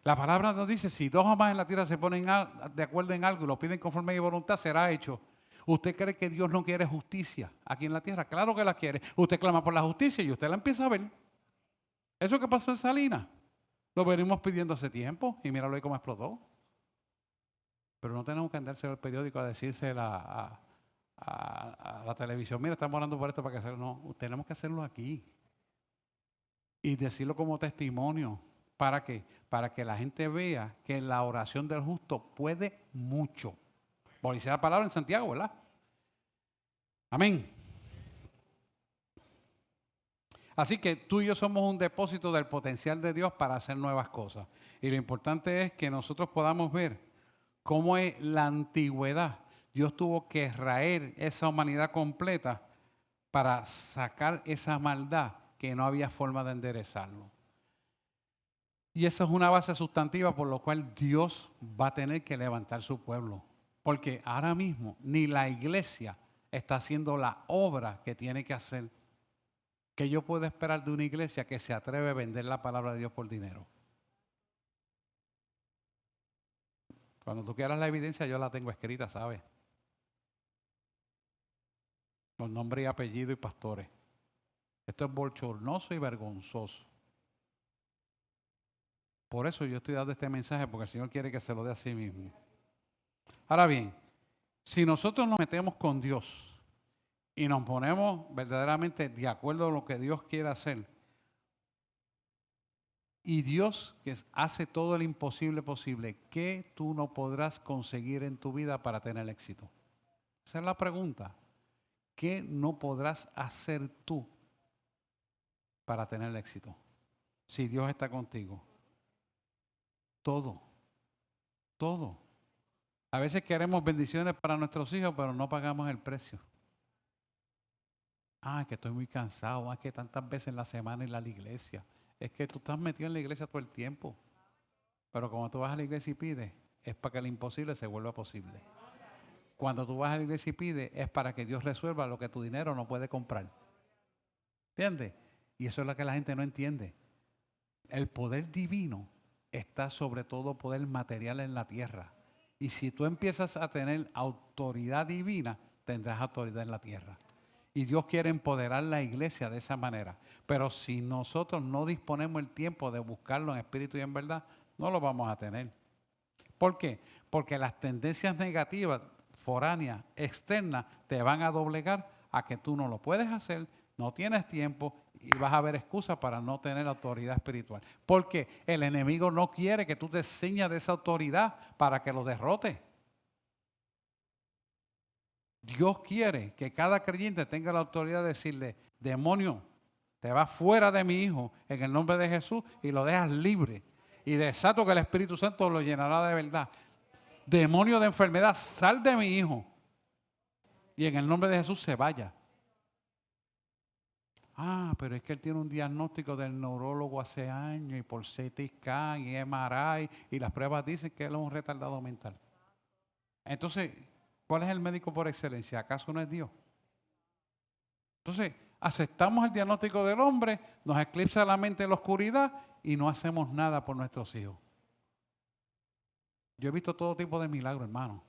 La palabra nos dice, si dos o más en la tierra se ponen de acuerdo en algo y lo piden conforme a mi voluntad, será hecho. ¿Usted cree que Dios no quiere justicia aquí en la tierra? Claro que la quiere. Usted clama por la justicia y usted la empieza a ver. Eso que pasó en Salinas, lo venimos pidiendo hace tiempo y míralo ahí cómo explotó. Pero no tenemos que andarse al periódico a decirse a la televisión, mira, estamos orando por esto para que hacerlo. No, tenemos que hacerlo aquí. Y decirlo como testimonio. ¿Para qué? Para que la gente vea que la oración del justo puede mucho. Por decir la palabra en Santiago, ¿verdad? Amén. Así que tú y yo somos un depósito del potencial de Dios para hacer nuevas cosas. Y lo importante es que nosotros podamos ver cómo es la antigüedad. Dios tuvo que raer esa humanidad completa para sacar esa maldad que no había forma de enderezarlo. Y eso es una base sustantiva por lo cual Dios va a tener que levantar su pueblo. Porque ahora mismo ni la iglesia está haciendo la obra que tiene que hacer. ¿Qué yo puedo esperar de una iglesia que se atreve a vender la palabra de Dios por dinero? Cuando tú quieras la evidencia, yo la tengo escrita, ¿sabes? Con nombre y apellido y pastores. Esto es bochornoso y vergonzoso. Por eso yo estoy dando este mensaje, porque el Señor quiere que se lo dé a sí mismo. Ahora bien, si nosotros nos metemos con Dios y nos ponemos verdaderamente de acuerdo a lo que Dios quiere hacer, y Dios que hace todo el imposible posible, ¿qué tú no podrás conseguir en tu vida para tener éxito? Esa es la pregunta. ¿Qué no podrás hacer tú para tener éxito? Si Dios está contigo. Todo. Todo. A veces queremos bendiciones para nuestros hijos, pero no pagamos el precio. Que estoy muy cansado. Que tantas veces en la semana ir a la iglesia. Es que tú estás metido en la iglesia todo el tiempo. Pero cuando tú vas a la iglesia y pides, es para que lo imposible se vuelva posible. Cuando tú vas a la iglesia y pides, es para que Dios resuelva lo que tu dinero no puede comprar. ¿Entiendes? Y eso es lo que la gente no entiende. El poder divino está sobre todo poder material en la tierra. Y si tú empiezas a tener autoridad divina, tendrás autoridad en la tierra. Y Dios quiere empoderar la iglesia de esa manera. Pero si nosotros no disponemos el tiempo de buscarlo en espíritu y en verdad, no lo vamos a tener. ¿Por qué? Porque las tendencias negativas, foráneas, externas, te van a doblegar a que tú no lo puedes hacer, no tienes tiempo y vas a ver excusas para no tener autoridad espiritual. Porque el enemigo no quiere que tú te enseñes de esa autoridad para que lo derrote. Dios quiere que cada creyente tenga la autoridad de decirle, demonio, te vas fuera de mi hijo en el nombre de Jesús y lo dejas libre. Y desato que el Espíritu Santo lo llenará de verdad. Demonio de enfermedad, sal de mi hijo. Y en el nombre de Jesús se vaya. Pero es que él tiene un diagnóstico del neurólogo hace años y por CT scan y MRI y las pruebas dicen que él es un retardado mental. Entonces, ¿cuál es el médico por excelencia? ¿Acaso no es Dios? Entonces, aceptamos el diagnóstico del hombre, nos eclipsa la mente en la oscuridad y no hacemos nada por nuestros hijos. Yo he visto todo tipo de milagros, hermano.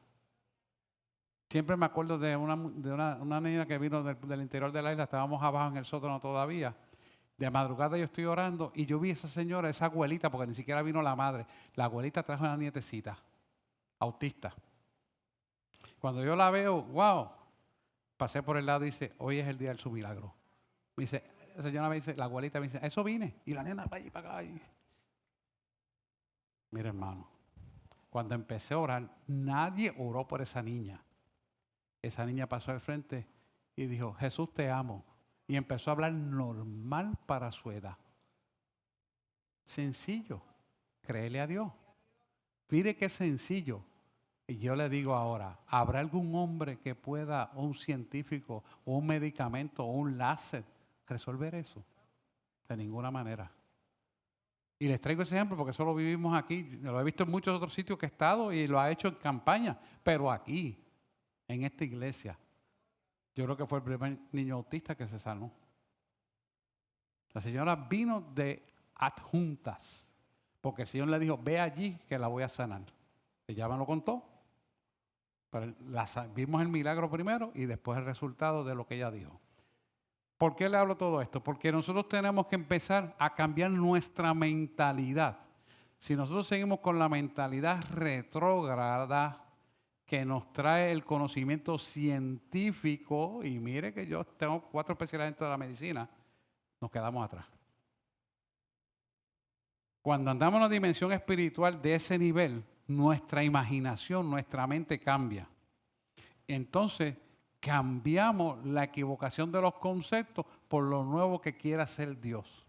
Siempre me acuerdo de una niña que vino del interior de la isla, estábamos abajo en el sótano todavía. De madrugada yo estoy orando y yo vi a esa señora, esa abuelita, porque ni siquiera vino la madre. La abuelita trajo una nietecita, autista. Cuando yo la veo, wow, pasé por el lado y dice, hoy es el día de su milagro. Me dice, la señora me dice, la abuelita me dice, eso vine. Y la nena para allí, para acá. Mira, hermano, cuando empecé a orar, nadie oró por esa niña. Esa niña pasó al frente y dijo, Jesús te amo. Y empezó a hablar normal para su edad. Sencillo, créele a Dios. Mire qué sencillo. Y yo le digo ahora, ¿habrá algún hombre que pueda, o un científico, o un medicamento, o un láser, resolver eso? De ninguna manera. Y les traigo ese ejemplo porque eso lo vivimos aquí. Lo he visto en muchos otros sitios que he estado y lo ha hecho en campaña. Pero aquí, en esta iglesia, yo creo que fue el primer niño autista que se sanó. La señora vino de adjuntas, porque el Señor le dijo, ve allí que la voy a sanar. Ella me lo contó, pero vimos el milagro primero y después el resultado de lo que ella dijo. ¿Por qué le hablo todo esto? Porque nosotros tenemos que empezar a cambiar nuestra mentalidad. Si nosotros seguimos con la mentalidad retrógrada que nos trae el conocimiento científico, y mire que yo tengo 4 especialidades dentro de la medicina, nos quedamos atrás. Cuando andamos en una dimensión espiritual de ese nivel, nuestra imaginación, nuestra mente cambia. Entonces, cambiamos la equivocación de los conceptos por lo nuevo que quiere hacer Dios.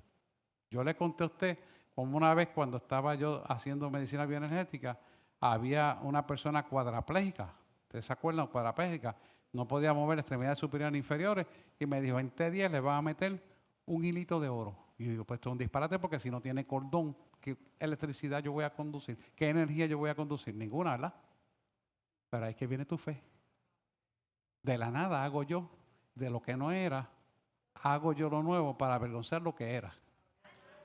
Yo le conté a usted, como una vez cuando estaba yo haciendo medicina bioenergética, había una persona cuadraplégica. ¿Ustedes se acuerdan? Cuadraplégica. No podía mover las extremidades superiores e inferiores. Y me dijo, en T10 le van a meter un hilito de oro. Y yo digo, pues esto es un disparate porque si no tiene cordón, ¿qué electricidad yo voy a conducir? ¿Qué energía yo voy a conducir? Ninguna, ¿verdad? Pero ahí es que viene tu fe. De la nada hago yo, de lo que no era, hago yo lo nuevo para avergonzar lo que era.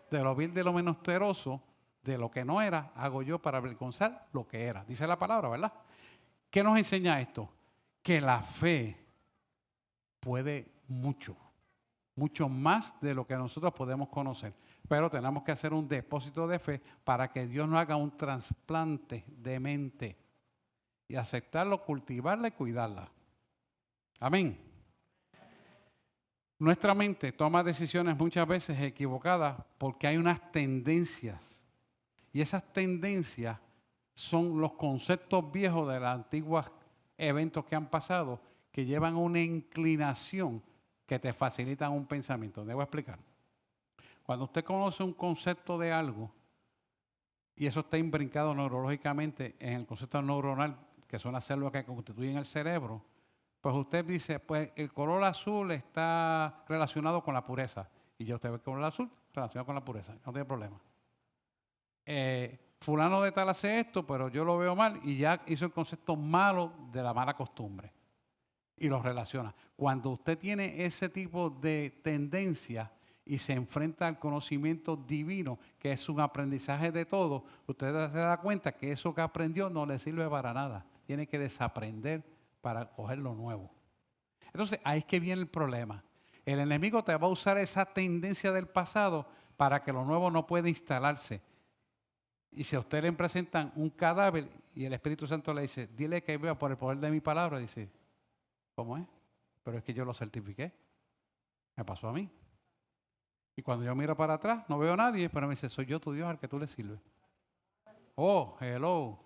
De lo vil, de lo menesteroso, de lo que no era, hago yo para avergonzar lo que era. Dice la palabra, ¿verdad? ¿Qué nos enseña esto? Que la fe puede mucho más de lo que nosotros podemos conocer. Pero tenemos que hacer un depósito de fe para que Dios nos haga un trasplante de mente y aceptarlo, cultivarla y cuidarla. Amén. Nuestra mente toma decisiones muchas veces equivocadas porque hay unas tendencias. Y esas tendencias son los conceptos viejos de los antiguos eventos que han pasado que llevan a una inclinación que te facilitan un pensamiento. Debo explicar. Cuando usted conoce un concepto de algo y eso está imbrincado neurológicamente en el concepto neuronal, que son las células que constituyen el cerebro, pues usted dice, pues el color azul está relacionado con la pureza. Y ya usted ve el color azul relacionado con la pureza. No tiene problema. Fulano de tal hace esto, pero yo lo veo mal y ya hizo el concepto malo de la mala costumbre. Y lo relaciona. Cuando usted tiene ese tipo de tendencia y se enfrenta al conocimiento divino, que es un aprendizaje de todo, usted se da cuenta que eso que aprendió no le sirve para nada. Tiene que desaprender para coger lo nuevo. Entonces, ahí es que viene el problema. El enemigo te va a usar esa tendencia del pasado para que lo nuevo no pueda instalarse. Y si a usted le presentan un cadáver y el Espíritu Santo le dice, dile que vea por el poder de mi palabra, dice, ¿cómo es? Pero es que yo lo certifiqué. Me pasó a mí. Y cuando yo miro para atrás, no veo a nadie, pero me dice, soy yo tu Dios al que tú le sirves. Oh, hello.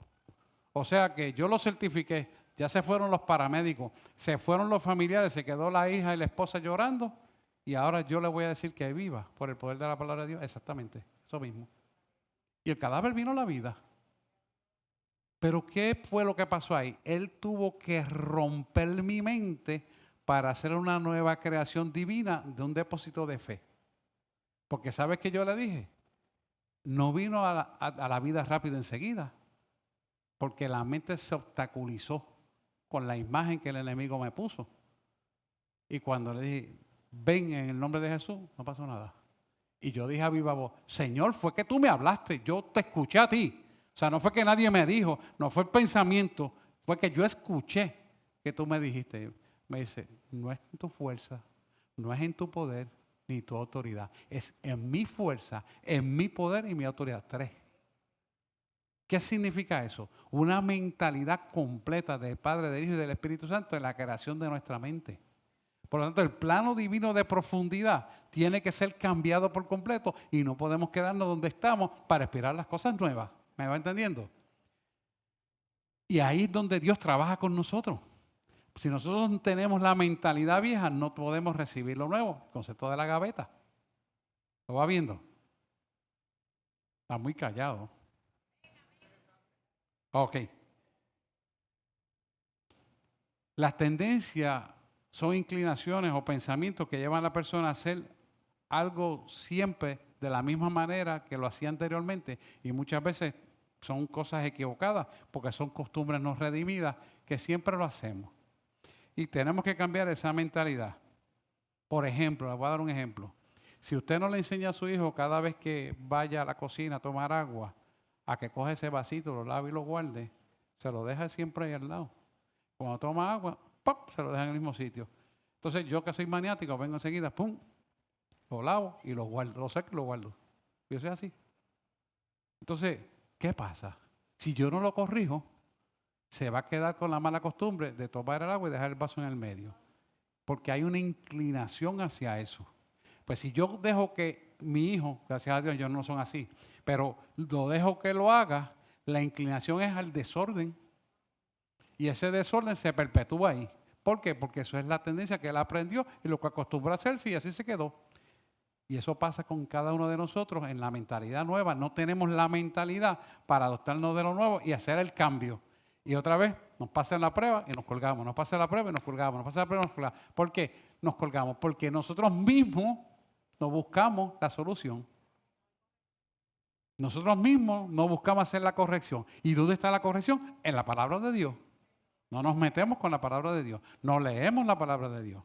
O sea que yo lo certifiqué. Ya se fueron los paramédicos, se fueron los familiares, se quedó la hija y la esposa llorando. Y ahora yo le voy a decir que viva por el poder de la palabra de Dios. Exactamente, eso mismo. Y el cadáver vino a la vida. Pero ¿qué fue lo que pasó ahí? Él tuvo que romper mi mente para hacer una nueva creación divina de un depósito de fe. Porque ¿sabes qué yo le dije? No vino a la vida rápido enseguida. Porque la mente se obstaculizó con la imagen que el enemigo me puso. Y cuando le dije, ven en el nombre de Jesús, no pasó nada. Y yo dije a viva voz, Señor, fue que tú me hablaste, yo te escuché a ti. O sea, no fue que nadie me dijo, no fue el pensamiento, fue que yo escuché que tú me dijiste. Me dice, no es en tu fuerza, no es en tu poder, ni tu autoridad. Es en mi fuerza, en mi poder y mi autoridad. 3. ¿Qué significa eso? Una mentalidad completa del Padre, del Hijo y del Espíritu Santo en la creación de nuestra mente. Por lo tanto, el plano divino de profundidad tiene que ser cambiado por completo y no podemos quedarnos donde estamos para esperar las cosas nuevas. ¿Me va entendiendo? Y ahí es donde Dios trabaja con nosotros. Si nosotros tenemos la mentalidad vieja, no podemos recibir lo nuevo. El concepto de la gaveta. ¿Lo va viendo? Está muy callado. Ok. Las tendencias son inclinaciones o pensamientos que llevan a la persona a hacer algo siempre de la misma manera que lo hacía anteriormente y muchas veces son cosas equivocadas porque son costumbres no redimidas que siempre lo hacemos. Y tenemos que cambiar esa mentalidad. Por ejemplo, le voy a dar un ejemplo. Si usted no le enseña a su hijo cada vez que vaya a la cocina a tomar agua, a que coge ese vasito, lo lave y lo guarde, se lo deja siempre ahí al lado. Cuando toma agua, ¡pop!, se lo deja en el mismo sitio. Entonces yo que soy maniático, vengo enseguida, ¡pum!, lo lavo y lo guardo, lo seco y lo guardo. Yo soy así. Entonces, ¿qué pasa? Si yo no lo corrijo, se va a quedar con la mala costumbre de tomar el agua y dejar el vaso en el medio. Porque hay una inclinación hacia eso. Pues si yo dejo que mi hijo, gracias a Dios, ellos no son así, pero lo dejo que lo haga, la inclinación es al desorden. Y ese desorden se perpetúa ahí. ¿Por qué? Porque eso es la tendencia que él aprendió y lo que acostumbró a hacerse y así se quedó. Y eso pasa con cada uno de nosotros en la mentalidad nueva. No tenemos la mentalidad para adoptarnos de lo nuevo y hacer el cambio. Y otra vez nos pasan la prueba y nos colgamos. Nos pasa la prueba y nos colgamos. Nos pasa la prueba y nos colgamos. ¿Por qué nos colgamos? Porque nosotros mismos no buscamos la solución. Nosotros mismos no buscamos hacer la corrección. ¿Y dónde está la corrección? En la palabra de Dios. No nos metemos con la palabra de Dios. No leemos la palabra de Dios.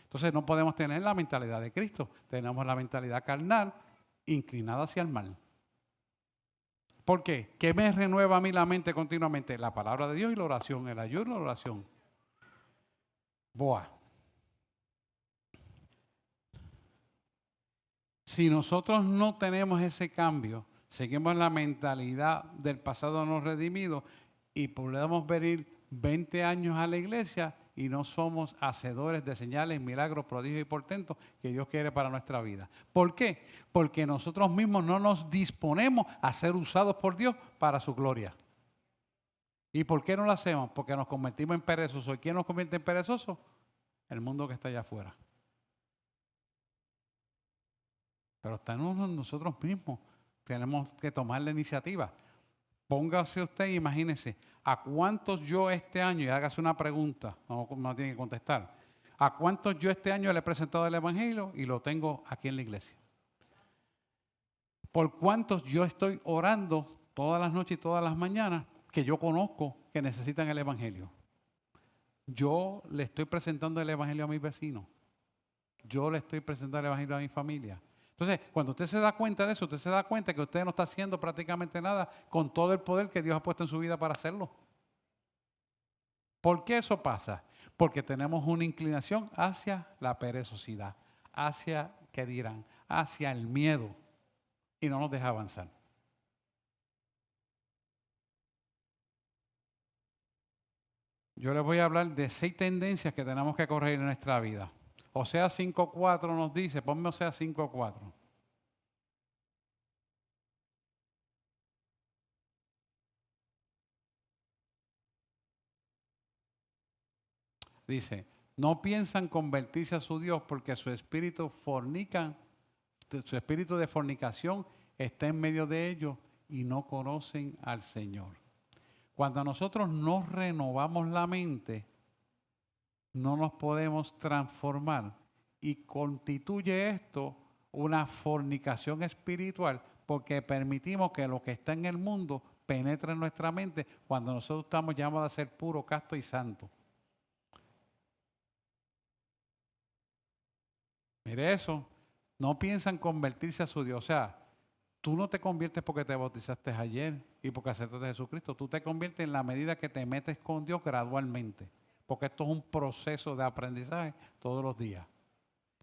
Entonces no podemos tener la mentalidad de Cristo. Tenemos la mentalidad carnal inclinada hacia el mal. ¿Por qué? ¿Qué me renueva a mí la mente continuamente? La palabra de Dios y la oración, el ayuno y la oración. Boa. Si nosotros no tenemos ese cambio, seguimos la mentalidad del pasado no redimido y podemos venir 20 años a la iglesia y no somos hacedores de señales, milagros, prodigios y portentos que Dios quiere para nuestra vida. ¿Por qué? Porque nosotros mismos no nos disponemos a ser usados por Dios para su gloria. ¿Y por qué no lo hacemos? Porque nos convertimos en perezosos. ¿Y quién nos convierte en perezosos? El mundo que está allá afuera. Pero estamos nosotros mismos. Tenemos que tomar la iniciativa. Póngase usted y imagínese, ¿a cuántos yo este año, y hágase una pregunta, no tiene que contestar, ¿a cuántos yo este año le he presentado el Evangelio y lo tengo aquí en la iglesia? ¿Por cuántos yo estoy orando todas las noches y todas las mañanas que yo conozco que necesitan el Evangelio? Yo le estoy presentando el Evangelio a mis vecinos. Yo le estoy presentando el Evangelio a mi familia. Entonces, cuando usted se da cuenta de eso, usted se da cuenta que usted no está haciendo prácticamente nada con todo el poder que Dios ha puesto en su vida para hacerlo. ¿Por qué eso pasa? Porque tenemos una inclinación hacia la perezosidad, hacia, ¿qué dirán? Hacia el miedo y no nos deja avanzar. Yo les voy a hablar de 6 tendencias que tenemos que corregir en nuestra vida. Oseas 5:4 nos dice, ponme Oseas 5:4. Dice, no piensan convertirse a su Dios porque su espíritu de fornicación está en medio de ellos y no conocen al Señor. Cuando nosotros no renovamos la mente, no nos podemos transformar y constituye esto una fornicación espiritual porque permitimos que lo que está en el mundo penetre en nuestra mente cuando nosotros estamos llamados a ser puro, casto y santo. Mire eso, no piensan convertirse a su Dios. O sea, tú no te conviertes porque te bautizaste ayer y porque aceptaste a Jesucristo. Tú te conviertes en la medida que te metes con Dios gradualmente. Porque esto es un proceso de aprendizaje todos los días.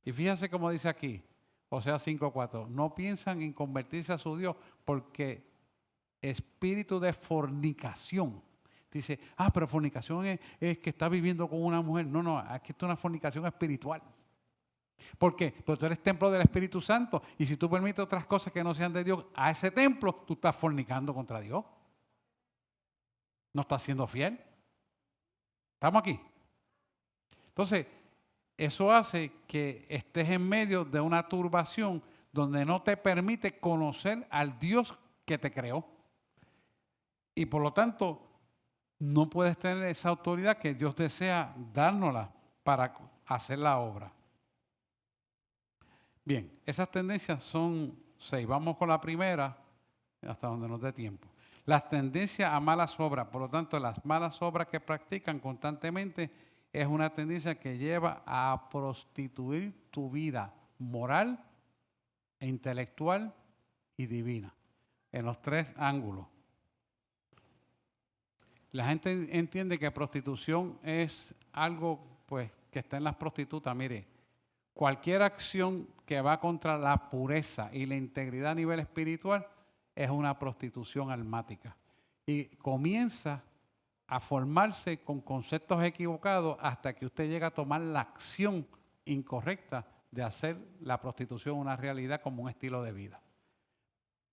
Y fíjense cómo dice aquí, Oseas 5:4. No piensan en convertirse a su Dios porque espíritu de fornicación. Dice, pero fornicación es que está viviendo con una mujer. No, aquí está una fornicación espiritual. ¿Por qué? Porque tú eres templo del Espíritu Santo y si tú permites otras cosas que no sean de Dios a ese templo, tú estás fornicando contra Dios. No estás siendo fiel. ¿Estamos aquí? Entonces, eso hace que estés en medio de una turbación donde no te permite conocer al Dios que te creó. Y por lo tanto, no puedes tener esa autoridad que Dios desea dárnosla para hacer la obra. Bien, esas tendencias son 6. Vamos con la primera, hasta donde nos dé tiempo. Las tendencias a malas obras, por lo tanto, las malas obras que practican constantemente es una tendencia que lleva a prostituir tu vida moral, intelectual y divina, en los 3 ángulos. La gente entiende que prostitución es algo pues, que está en las prostitutas. Mire, cualquier acción que va contra la pureza y la integridad a nivel espiritual es una prostitución almática. Y comienza a formarse con conceptos equivocados hasta que usted llega a tomar la acción incorrecta de hacer la prostitución una realidad como un estilo de vida.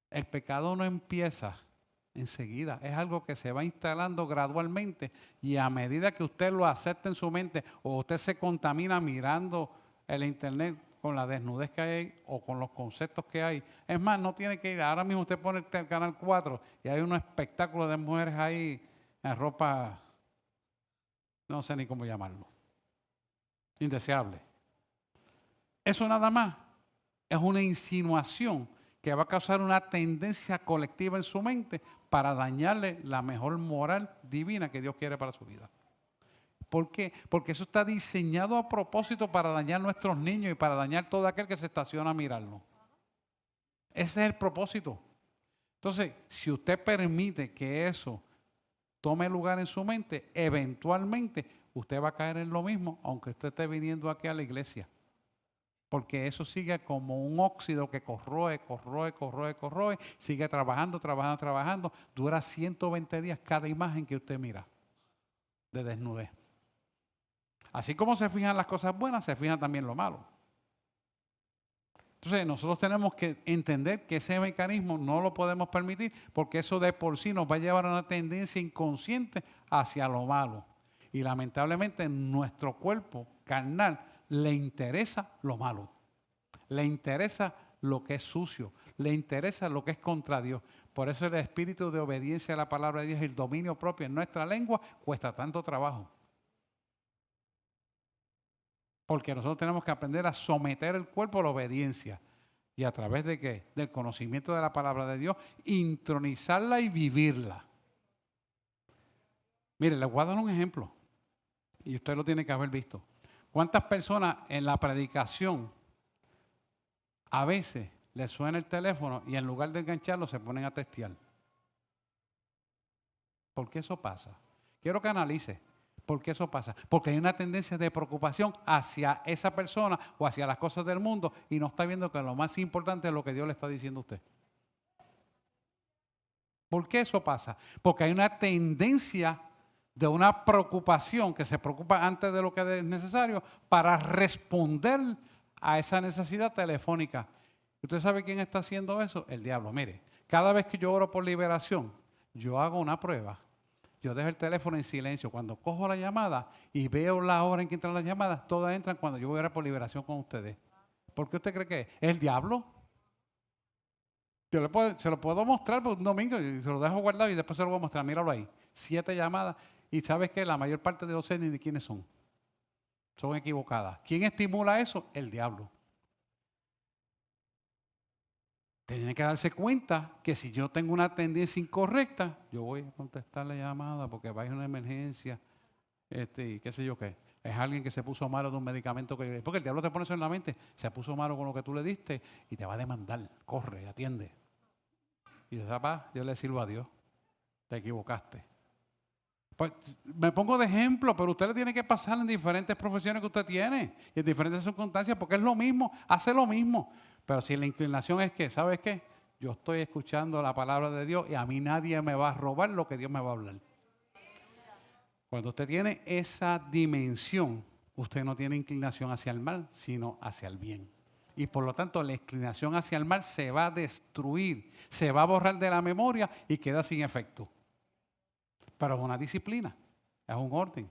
El pecado no empieza enseguida, es algo que se va instalando gradualmente y a medida que usted lo acepta en su mente o usted se contamina mirando el internet con la desnudez que hay o con los conceptos que hay. Es más, no tiene que ir, ahora mismo usted pone el canal 4 y hay unos espectáculos de mujeres ahí en ropa, no sé ni cómo llamarlo, indeseable. Eso nada más es una insinuación que va a causar una tendencia colectiva en su mente para dañarle la mejor moral divina que Dios quiere para su vida. ¿Por qué? Porque eso está diseñado a propósito para dañar a nuestros niños y para dañar todo aquel que se estaciona a mirarlo. Ese es el propósito. Entonces, si usted permite que eso tome lugar en su mente, eventualmente usted va a caer en lo mismo, aunque usted esté viniendo aquí a la iglesia. Porque eso sigue como un óxido que corroe, sigue trabajando, dura 120 días cada imagen que usted mira de desnudez. Así como se fijan las cosas buenas, se fijan también lo malo. Entonces nosotros tenemos que entender que ese mecanismo no lo podemos permitir porque eso de por sí nos va a llevar a una tendencia inconsciente hacia lo malo. Y lamentablemente nuestro cuerpo carnal le interesa lo malo, le interesa lo que es sucio, le interesa lo que es contra Dios. Por eso el espíritu de obediencia a la palabra de Dios y el dominio propio en nuestra lengua cuesta tanto trabajo. Porque nosotros tenemos que aprender a someter el cuerpo a la obediencia. ¿Y a través de qué? Del conocimiento de la palabra de Dios, intronizarla y vivirla. Mire, les voy a dar un ejemplo. Y usted lo tiene que haber visto. ¿Cuántas personas en la predicación a veces les suena el teléfono y en lugar de engancharlo se ponen a testear? ¿Por qué eso pasa? Quiero que analice. ¿Por qué eso pasa? Porque hay una tendencia de preocupación hacia esa persona o hacia las cosas del mundo y no está viendo que lo más importante es lo que Dios le está diciendo a usted. ¿Por qué eso pasa? Porque hay una tendencia de una preocupación que se preocupa antes de lo que es necesario para responder a esa necesidad telefónica. ¿Usted sabe quién está haciendo eso? El diablo. Mire, cada vez que yo oro por liberación, yo hago una prueba. Yo dejo el teléfono en silencio. Cuando cojo la llamada y veo la hora en que entran las llamadas, todas entran cuando yo voy a orar por liberación con ustedes. ¿Por qué usted cree que es? ¿Es el diablo? Yo se lo puedo mostrar por un domingo y se lo dejo guardado y después se lo voy a mostrar. Míralo ahí. 7 llamadas y sabes que la mayor parte de los sé ni de quiénes son. Son equivocadas. ¿Quién estimula eso? El diablo. Tiene que darse cuenta que si yo tengo una tendencia incorrecta, yo voy a contestar la llamada porque va a ir una emergencia, y qué sé yo qué. Es alguien que se puso malo de un medicamento que... Porque el diablo te pone eso en la mente, se puso malo con lo que tú le diste y te va a demandar. Corre, atiende. Y dice, papá, yo le sirvo a Dios. Te equivocaste. Pues me pongo de ejemplo, pero usted le tiene que pasar en diferentes profesiones que usted tiene y en diferentes circunstancias porque es lo mismo, hace lo mismo. Pero si la inclinación es que, ¿sabes qué? Yo estoy escuchando la palabra de Dios y a mí nadie me va a robar lo que Dios me va a hablar. Cuando usted tiene esa dimensión, usted no tiene inclinación hacia el mal, sino hacia el bien. Y por lo tanto, la inclinación hacia el mal se va a destruir, se va a borrar de la memoria y queda sin efecto. Pero es una disciplina, es un orden.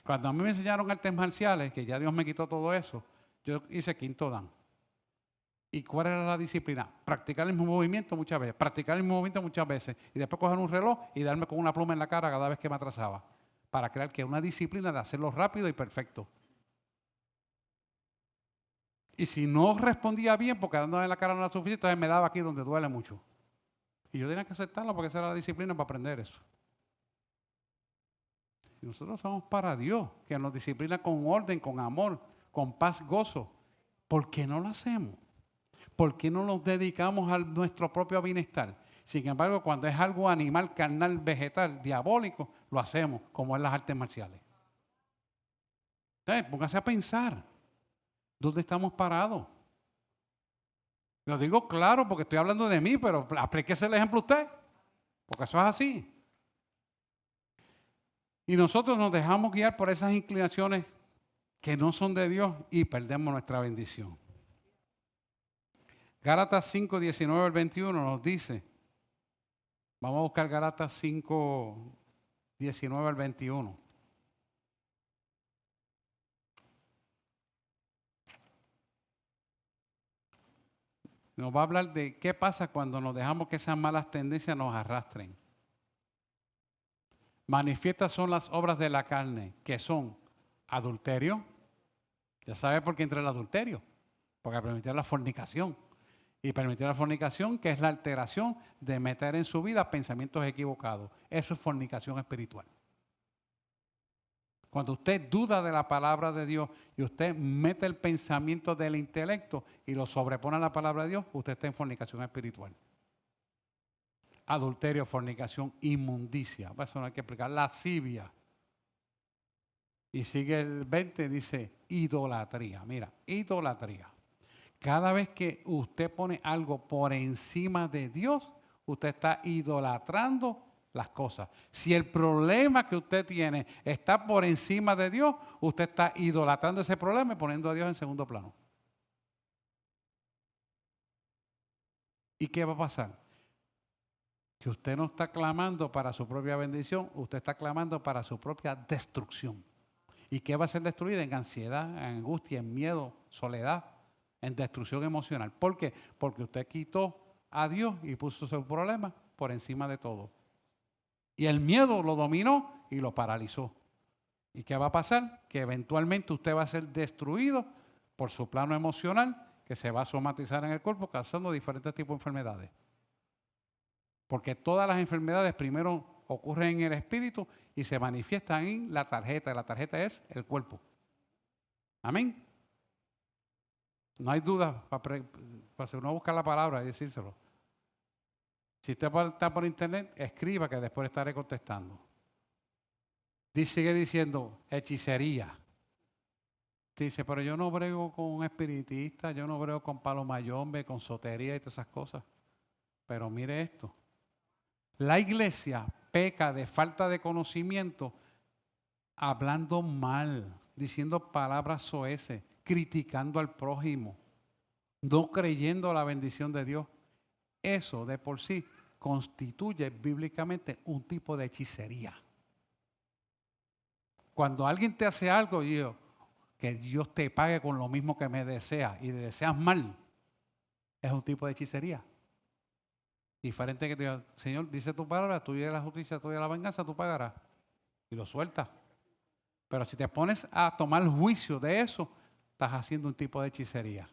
Cuando a mí me enseñaron artes marciales, que ya Dios me quitó todo eso, yo hice quinto dan. ¿Y cuál era la disciplina? Practicar el mismo movimiento muchas veces, practicar el mismo movimiento muchas veces y después coger un reloj y darme con una pluma en la cara cada vez que me atrasaba para crear que una disciplina de hacerlo rápido y perfecto. Y si no respondía bien porque dándome en la cara no era suficiente, entonces me daba aquí donde duele mucho. Y yo tenía que aceptarlo porque esa era la disciplina para aprender eso. Y nosotros somos para Dios, que nos disciplina con orden, con amor, con paz, gozo. ¿Por qué no lo hacemos? ¿Por qué no nos dedicamos a nuestro propio bienestar? Sin embargo, cuando es algo animal, carnal, vegetal, diabólico, lo hacemos, como en las artes marciales. Póngase a pensar, ¿dónde estamos parados? Lo digo claro porque estoy hablando de mí, pero aplíquese el ejemplo usted, porque eso es así. Y nosotros nos dejamos guiar por esas inclinaciones que no son de Dios y perdemos nuestra bendición. Gálatas 5, 19 al 21 nos dice, vamos a buscar Gálatas 5, 19 al 21. Nos va a hablar de qué pasa cuando nos dejamos que esas malas tendencias nos arrastren. Manifiestas son las obras de la carne, que son adulterio. Ya sabe por qué entra el adulterio, porque permitió la fornicación. Y permitió la fornicación, que es la alteración de meter en su vida pensamientos equivocados. Eso es fornicación espiritual. Cuando usted duda de la palabra de Dios y usted mete el pensamiento del intelecto y lo sobrepone a la palabra de Dios, usted está en fornicación espiritual. Adulterio, fornicación, inmundicia. Eso no hay que explicar. Lascivia. Y sigue el 20, dice idolatría. Mira, idolatría. Cada vez que usted pone algo por encima de Dios, usted está idolatrando las cosas. Si el problema que usted tiene está por encima de Dios, usted está idolatrando ese problema y poniendo a Dios en segundo plano. ¿Y qué va a pasar? Que usted no está clamando para su propia bendición, usted está clamando para su propia destrucción. ¿Y qué va a ser destruida? En ansiedad, en angustia, en miedo, soledad, en destrucción emocional. ¿Por qué? Porque usted quitó a Dios y puso su problema por encima de todo. Y el miedo lo dominó y lo paralizó. ¿Y qué va a pasar? Que eventualmente usted va a ser destruido por su plano emocional, que se va a somatizar en el cuerpo, causando diferentes tipos de enfermedades. Porque todas las enfermedades primero ocurren en el espíritu y se manifiestan en la tarjeta. La tarjeta es el cuerpo. Amén. No hay duda para si uno busca la palabra y decírselo. Si usted está por internet, escriba que después estaré contestando. Sigue diciendo hechicería. Dice, pero yo no brego con un espiritista, yo no brego con palo mayombe, con sotería y todas esas cosas. Pero mire esto. La iglesia peca de falta de conocimiento, hablando mal, diciendo palabras soeces, criticando al prójimo, no creyendo la bendición de Dios. Eso de por sí constituye bíblicamente un tipo de hechicería. Cuando alguien te hace algo, que Dios te pague con lo mismo que me desea y le deseas mal, es un tipo de hechicería. Diferente que te diga, Señor, dice tu palabra, tuya es la justicia, tuya es la venganza, tú pagarás. Y lo sueltas. Pero si te pones a tomar juicio de eso, estás haciendo un tipo de hechicería.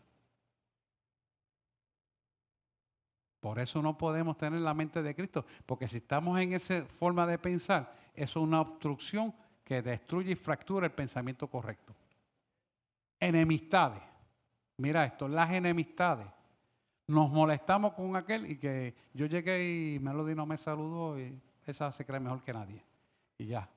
Por eso no podemos tener la mente de Cristo, porque si estamos en esa forma de pensar, eso es una obstrucción que destruye y fractura el pensamiento correcto. Enemistades. Mira esto, las enemistades. Nos molestamos con aquel y que yo llegué y Melody no me saludó y esa se cree mejor que nadie. Y ya.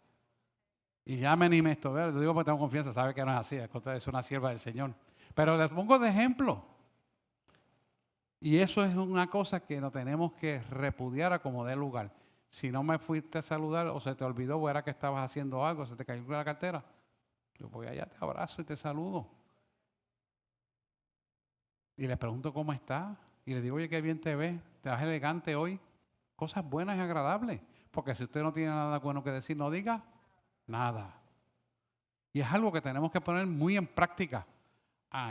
Y ya me animé esto. Lo digo porque tengo confianza, sabe que no es así, es una sierva del Señor. Pero les pongo de ejemplo. Y eso es una cosa que no tenemos que repudiar a como dé lugar. Si no me fuiste a saludar o se te olvidó o era que estabas haciendo algo, se te cayó la cartera, yo voy allá, te abrazo y te saludo. Y le pregunto cómo está. Y le digo, oye, qué bien te ves, te vas elegante hoy. Cosas buenas y agradables. Porque si usted no tiene nada bueno que decir, no diga nada. Y es algo que tenemos que poner muy en práctica.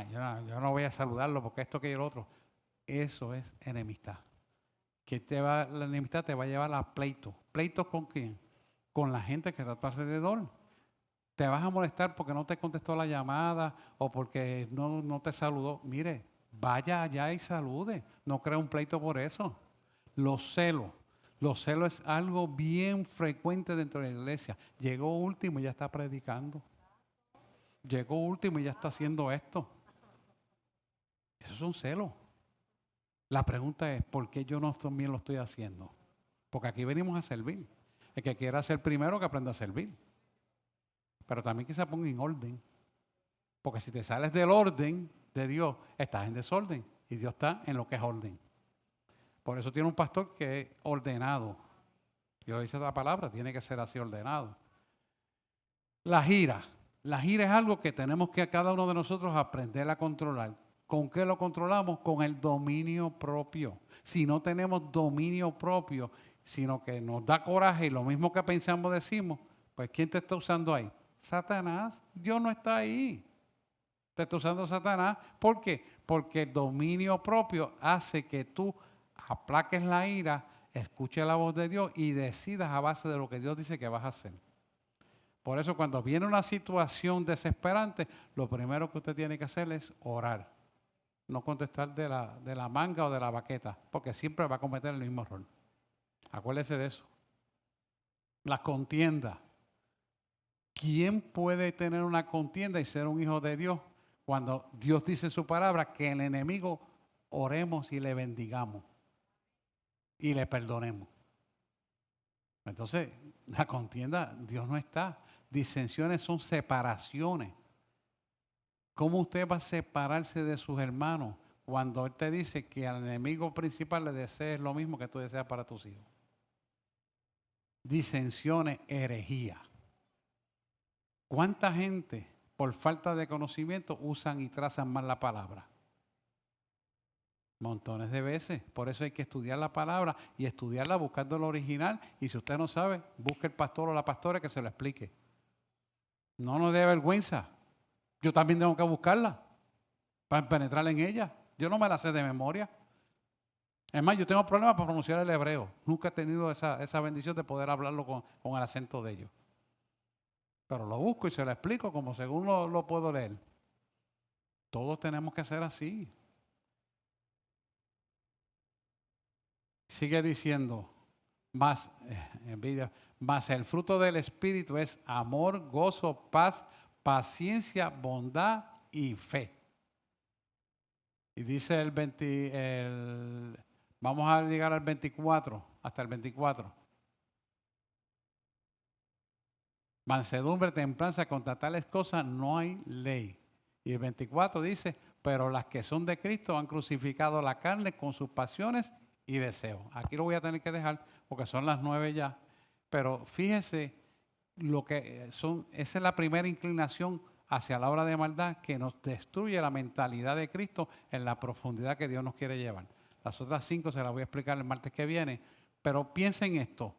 Yo no voy a saludarlo porque esto que y el otro. Eso es enemistad. La enemistad te va a llevar a pleito. ¿Pleitos con quién? Con la gente que está a tu alrededor. Te vas a molestar porque no te contestó la llamada o porque no te saludó. Mire, vaya allá y salude. No crea un pleito por eso. Los celos. Los celos es algo bien frecuente dentro de la iglesia. Llegó último y ya está predicando. Llegó último y ya está haciendo esto. Eso es un celo. La pregunta es, ¿por qué yo no también lo estoy haciendo? Porque aquí venimos a servir. El que quiera ser primero, que aprenda a servir. Pero también que se ponga en orden. Porque si te sales del orden de Dios, estás en desorden. Y Dios está en lo que es orden. Por eso tiene un pastor que es ordenado. Dios dice la palabra, tiene que ser así ordenado. La gira. La gira es algo que tenemos que cada uno de nosotros aprender a controlar. ¿Con qué lo controlamos? Con el dominio propio. Si no tenemos dominio propio, sino que nos da coraje y lo mismo que pensamos decimos, pues ¿quién te está usando ahí? Satanás. Dios no está ahí. Te está usando Satanás. ¿Por qué? Porque el dominio propio hace que tú aplaques la ira, escuches la voz de Dios y decidas a base de lo que Dios dice que vas a hacer. Por eso cuando viene una situación desesperante, lo primero que usted tiene que hacer es orar. No contestar de la manga o de la baqueta, porque siempre va a cometer el mismo error. Acuérdese de eso. La contienda. ¿Quién puede tener una contienda y ser un hijo de Dios cuando Dios dice en su palabra que el enemigo oremos y le bendigamos y le perdonemos? Entonces, la contienda, Dios no está. Disensiones son separaciones. ¿Cómo usted va a separarse de sus hermanos cuando Él te dice que al enemigo principal le desees lo mismo que tú deseas para tus hijos? disensiones, herejía. ¿Cuánta gente por falta de conocimiento usan y trazan mal la palabra? Montones de veces. Por eso hay que estudiar la palabra y estudiarla buscando el original. Y si usted no sabe, busque el pastor o la pastora que se lo explique. No nos dé vergüenza. Yo también tengo que buscarla para penetrar en ella. Yo no me la sé de memoria. Es más, yo tengo problemas para pronunciar el hebreo. Nunca he tenido esa bendición de poder hablarlo con el acento de ellos. Pero lo busco y se lo explico como según lo puedo leer. Todos tenemos que ser así. Sigue diciendo, más el fruto del Espíritu es amor, gozo, paz, paciencia, bondad y fe. Y dice vamos a llegar al 24, hasta el 24. Mansedumbre, templanza, contra tales cosas no hay ley. Y el 24 dice, pero las que son de Cristo han crucificado la carne con sus pasiones y deseos. Aquí lo voy a tener que dejar porque son las 9 ya. Pero fíjese lo que esa es la primera inclinación hacia la obra de maldad que nos destruye la mentalidad de Cristo en la profundidad que Dios nos quiere llevar. Las otras 5 se las voy a explicar el martes que viene. Pero piensen en esto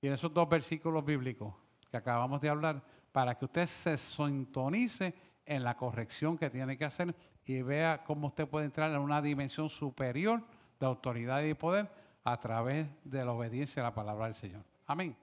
y en esos 2 versículos bíblicos que acabamos de hablar para que usted se sintonice en la corrección que tiene que hacer y vea cómo usted puede entrar en una dimensión superior de autoridad y poder a través de la obediencia a la palabra del Señor. Amén.